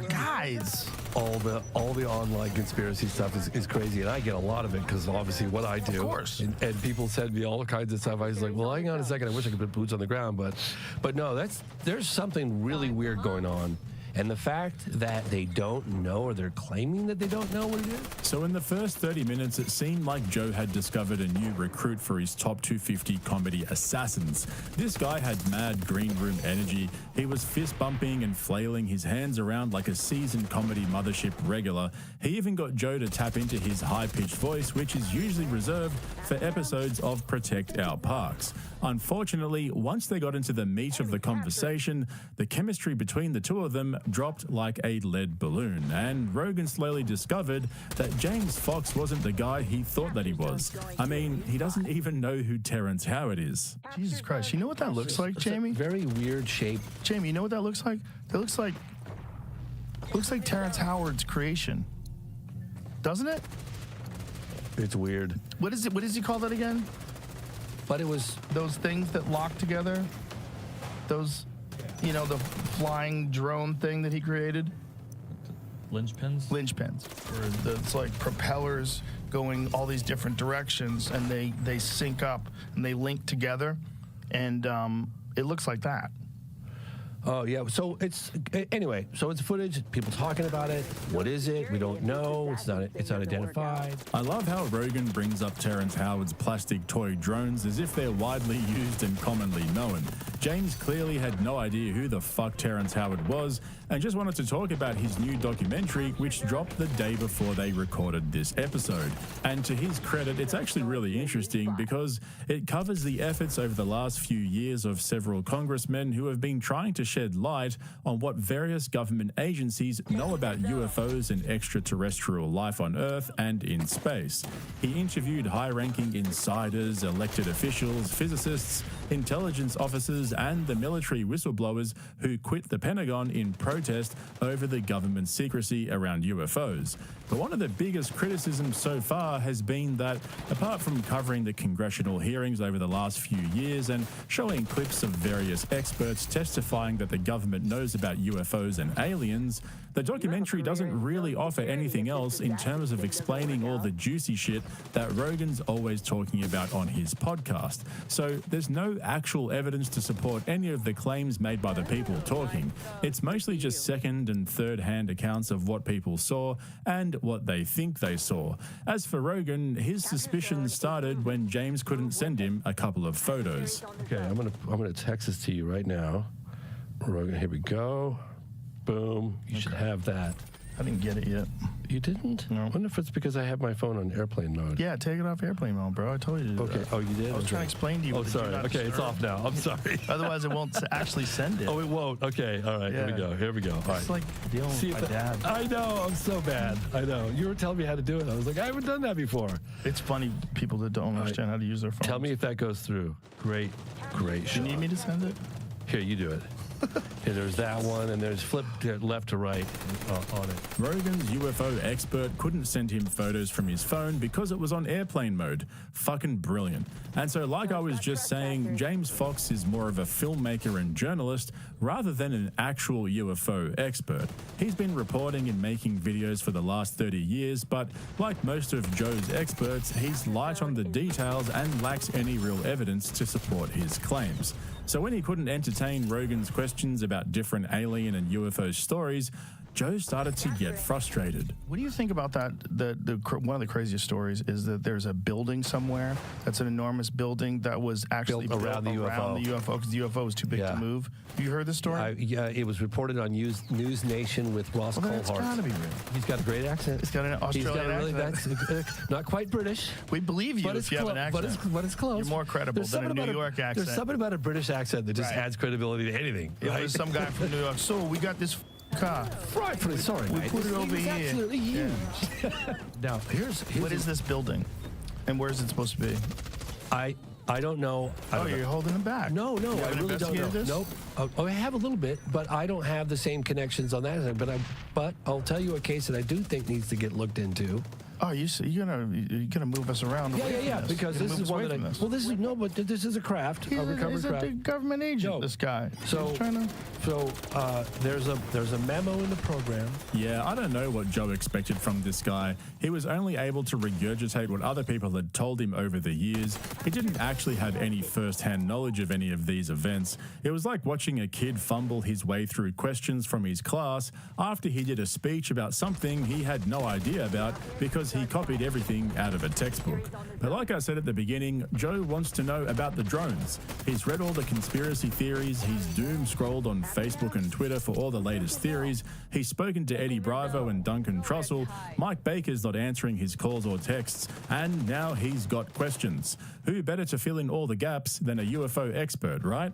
Guys. All the online conspiracy stuff is crazy, and I get a lot of it because obviously what I do. Of course. And people send me all kinds of stuff. I was like, well, hang on a second. I wish I could put boots on the ground, but no, there's something really weird going on. And the fact that they don't know, or they're claiming that they don't know what it is. So in the first 30 minutes, it seemed like Joe had discovered a new recruit for his top 250 comedy assassins. This guy had mad green room energy. He was fist bumping and flailing his hands around like a seasoned comedy mothership regular. He even got Joe to tap into his high-pitched voice, which is usually reserved for episodes of Protect Our Parks. Unfortunately, once they got into the meat of the conversation, the chemistry between the two of them dropped like a lead balloon, and Rogan slowly discovered that James Fox wasn't the guy he thought that he was. I mean, he doesn't even know who Terrence Howard is. Jesus Christ, you know what that looks like, Jamie? Very weird shape. Jamie, you know what that looks like? That looks like Terrence Howard's creation. Doesn't it? It's weird. What is it? What does he call that again? But it was those things that lock together. Those, you know, the flying drone thing that he created. Linchpins? Linchpins. Or it's like propellers going all these different directions, and they sync up and they link together, and it looks like that. Oh, yeah. So it's anyway. So it's footage. People talking about it. What is it? We don't know. It's not identified. I love how Rogan brings up Terrence Howard's plastic toy drones as if they're widely used and commonly known. James clearly had no idea who the fuck Terrence Howard was and just wanted to talk about his new documentary, which dropped the day before they recorded this episode. And to his credit, it's actually really interesting because it covers the efforts over the last few years of several congressmen who have been trying to shed light on what various government agencies know about UFOs and extraterrestrial life on Earth and in space. He interviewed high-ranking insiders, elected officials, physicists, intelligence officers, and the military whistleblowers who quit the Pentagon in protest over the government's secrecy around UFOs. But one of the biggest criticisms so far has been that, apart from covering the congressional hearings over the last few years and showing clips of various experts testifying that the government knows about UFOs and aliens, the documentary doesn't really offer anything else in terms of explaining all the juicy shit that Rogan's always talking about on his podcast. So there's no actual evidence to support any of the claims made by the people talking. It's mostly just second and third hand accounts of what people saw and what they think they saw. As for Rogan, his suspicions started when James couldn't send him a couple of photos. Okay, I'm gonna text this to you right now. Rogan, here we go. Boom. You should have that. I didn't get it yet. You didn't? No. I wonder if it's because I have my phone on airplane mode. Yeah, take it off airplane mode, bro. I told you to do Okay. that. Oh, you did? I was trying to explain to you. Oh, sorry. Okay, it's off now. I'm sorry. Otherwise, it won't actually send it. Oh, it won't. Okay. All right. Yeah. Here we go. All right. It's like dealing with my dad. I know. I'm so bad. I know. You were telling me how to do it. I was like, I haven't done that before. It's funny, people that don't understand how to use their phone. Tell me if that goes through. Great shot. Do you need me to send it? Here, you do it. Here, there's that one, and there's flip left to right on it. Rogan's UFO expert couldn't send him photos from his phone because it was on airplane mode. Fucking brilliant. And so, like I was just saying, James Fox is more of a filmmaker and journalist rather than an actual UFO expert. He's been reporting and making videos for the last 30 years, but like most of Joe's experts, he's light on the details and lacks any real evidence to support his claims. So when he couldn't entertain Rogan's questions about different alien and UFO stories, Joe started to get frustrated. What do you think about that? One of the craziest stories is that there's a building somewhere that's an enormous building that was actually built around the UFO because the UFO was too big to move. Have you heard this story? Yeah, it was reported on News Nation with Ross Coulthart. That's gotta be real. He's got a great accent. He's got an Australian accent. Not quite British. We believe you if you have an accent. But it's close. You're more credible than a New York accent. There's something about a British accent that just adds credibility to anything. Yeah, there's some guy from New York. So we got this car. Rightfully sorry. We put it over here. Absolutely huge. Now, here's what is this building, and where is it supposed to be? I don't know. You're holding it back. No, You I really don't know. this? Nope. I have a little bit, but I don't have the same connections on that. But I'll tell you a case that I do think needs to get looked into. Oh, you're gonna move us around? Yeah. Because this is one of the. Well, this is no, but this is a craft. He's a big government agent. No. This guy. So there's a memo in the program. Yeah, I don't know what Joe expected from this guy. He was only able to regurgitate what other people had told him over the years. He didn't actually have any first-hand knowledge of any of these events. It was like watching a kid fumble his way through questions from his class after he did a speech about something he had no idea about because he copied everything out of a textbook. But like I said at the beginning, Joe wants to know about the drones. He's read all the conspiracy theories, he's doom-scrolled on Facebook and Twitter for all the latest theories, he's spoken to Eddie Bravo and Duncan Trussell, Mike Baker's not answering his calls or texts, and now he's got questions. Who better to fill in all the gaps than a UFO expert, right?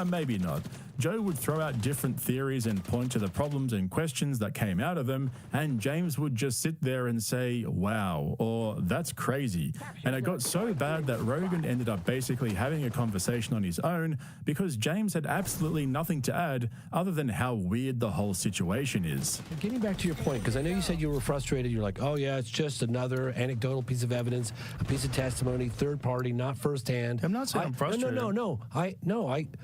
Maybe not. Joe would throw out different theories and point to the problems and questions that came out of them, and James would just sit there and say, wow, or that's crazy. And it got so bad that Rogan ended up basically having a conversation on his own because James had absolutely nothing to add other than how weird the whole situation is. Getting back to your point, because I know you said you were frustrated. You're like, oh yeah, it's just another anecdotal piece of evidence, a piece of testimony, third party, not firsthand. I'm not saying I'm frustrated. No.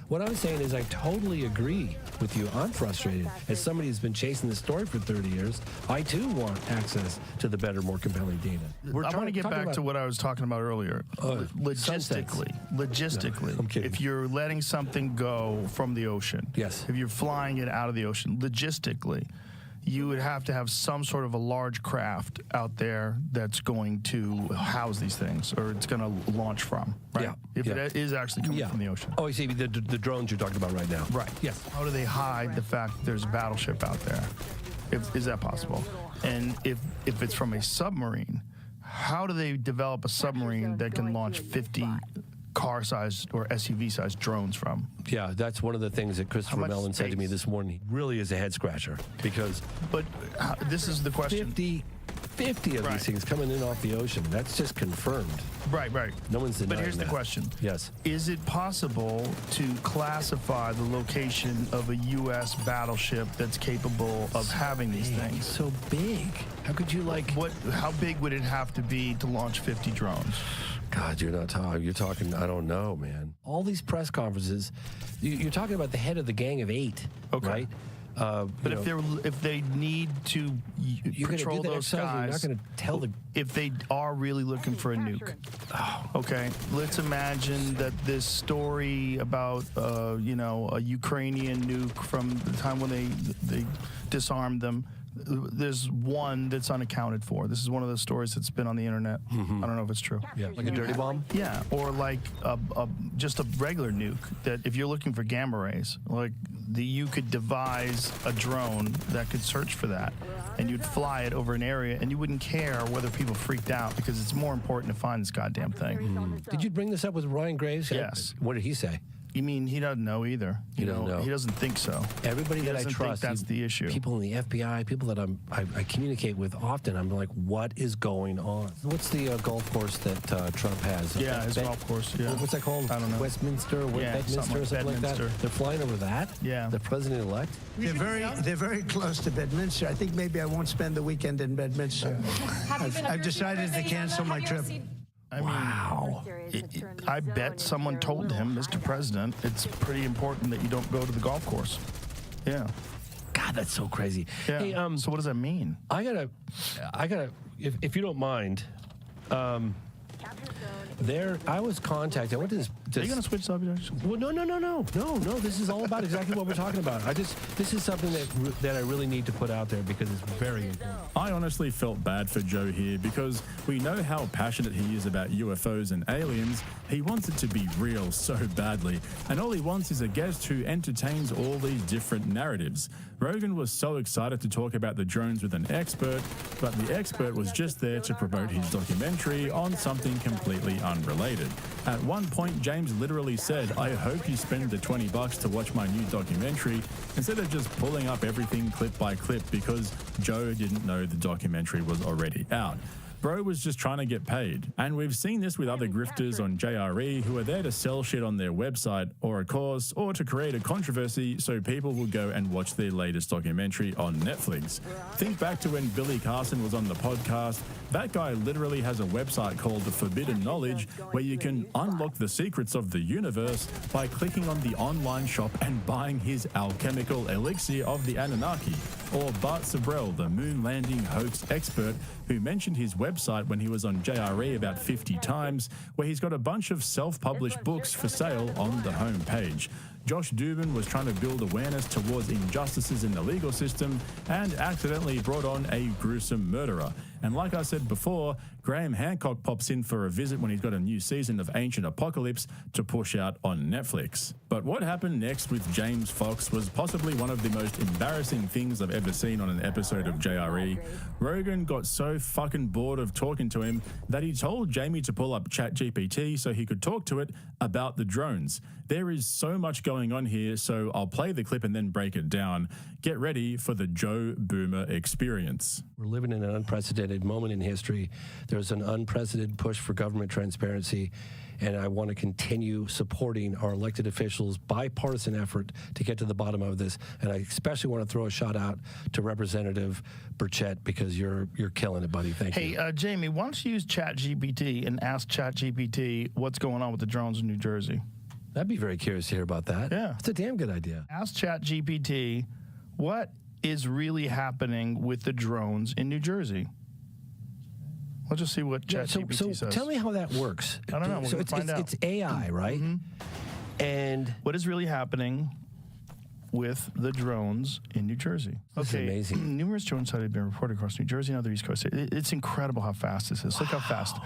What I'm saying is I totally agree with you. I'm frustrated. As somebody who's been chasing this story for 30 years, I too want access to the better, more compelling data. I want to get back to what I was talking about earlier. Logistically, no, if you're letting something go from the ocean, yes. If you're flying it out of the ocean, logistically, you would have to have some sort of a large craft out there that's going to house these things, or it's going to launch from, right? Yeah. If it is actually coming from the ocean. Oh, you see, the drones you're talking about right now. Right. Yes. How do they hide the fact that there's a battleship out there? Is that possible? And if it's from a submarine, how do they develop a submarine that can launch 50 car-sized or SUV-sized drones from? Yeah, that's one of the things that Christopher Mellon said to me this morning. Really is a head-scratcher because... But this is the question. 50 of these things coming in off the ocean. That's just confirmed. Right. No one's denying that. But here's the question. Yes. Is it possible to classify the location of a U.S. battleship that's capable of having these things? So big. How could you How big would it have to be to launch 50 drones? God, you're talking, I don't know, man. All these press conferences, you're talking about the head of the gang of 8, right? But if they need to patrol those skies, you're not going to tell if they are really looking for a nuke. Okay, let's imagine that this story about a Ukrainian nuke from the time when they disarmed them. There's one that's unaccounted for. This is one of those stories that's been on the internet. I don't know if it's true. Yeah, like a dirty bomb? Yeah, or like just a regular nuke that if you're looking for gamma rays, you could devise a drone that could search for that, and you'd fly it over an area, and you wouldn't care whether people freaked out because it's more important to find this goddamn thing. Did you bring this up with Ryan Graves? Yes. What did he say? You mean he doesn't know either? He doesn't think so. Everybody that I think trust, that's the issue. People in the FBI, people that I communicate with often, I'm like, what is going on? What's the golf course that Trump has? Yeah, his golf course. Yeah. What's that called? I don't know. Westminster, Bedminster, or something like that. They're flying over that. Yeah. The president-elect. They're very close to Bedminster. I think maybe I won't spend the weekend in Bedminster. I've decided to cancel my trip. Wow. I bet someone told him, Mr. President, it's pretty important that you don't go to the golf course. Yeah. God, that's so crazy. Yeah. Hey, so what does that mean? I gotta, if you don't mind, I was contacted. I went to this. Are you gonna switch subjects? Well, no. This is all about exactly what we're talking about. This is something that I really need to put out there because it's very important. I honestly felt bad for Joe here because we know how passionate he is about UFOs and aliens. He wants it to be real so badly, and all he wants is a guest who entertains all these different narratives. Rogan was so excited to talk about the drones with an expert, but the expert was just there to promote his documentary on something completely unrelated. At one point, James literally said, I hope you spend the $20 to watch my new documentary, instead of just pulling up everything clip by clip because Joe didn't know the documentary was already out. Bro was just trying to get paid. And we've seen this with other grifters on JRE who are there to sell shit on their website or a cause or to create a controversy so people will go and watch their latest documentary on Netflix. Think back to when Billy Carson was on the podcast. That guy literally has a website called The Forbidden Knowledge where you can unlock the secrets of the universe by clicking on the online shop and buying his alchemical elixir of the Anunnaki. Or Bart Sabrell, the moon landing hoax expert, who mentioned his website when he was on JRE about 50 times, where he's got a bunch of self-published books for sale on the homepage. Josh Dubin was trying to build awareness towards injustices in the legal system and accidentally brought on a gruesome murderer. And like I said before, Graham Hancock pops in for a visit when he's got a new season of Ancient Apocalypse to push out on Netflix. But what happened next with James Fox was possibly one of the most embarrassing things I've ever seen on an episode of JRE. Rogan got so fucking bored of talking to him that he told Jamie to pull up ChatGPT so he could talk to it about the drones. There is so much going on here, so I'll play the clip and then break it down. Get ready for the Joe Boomer experience. We're living in an unprecedented moment in history. There's an unprecedented push for government transparency, and I want to continue supporting our elected officials' bipartisan effort to get to the bottom of this. And I especially want to throw a shout out to Representative Burchett because you're killing it, buddy. Thank you. Hey, Jamie, why don't you use ChatGPT and ask ChatGPT what's going on with the drones in New Jersey? I'd be very curious to hear about that. Yeah. It's a damn good idea. Ask ChatGPT what is really happening with the drones in New Jersey. Let's just see what ChatGPT so says. Tell me how that works. I don't know. We're going to find out. It's AI, right? And what is really happening with the drones in New Jersey? This is amazing. Numerous drone sites have been reported across New Jersey and other East Coast. It's incredible how fast this is. Look how fast.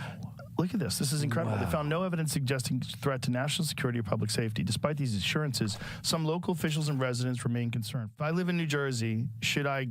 Look at this. This is incredible. They found no evidence suggesting threat to national security or public safety. Despite these assurances, some local officials and residents remain concerned. If I live in New Jersey, should I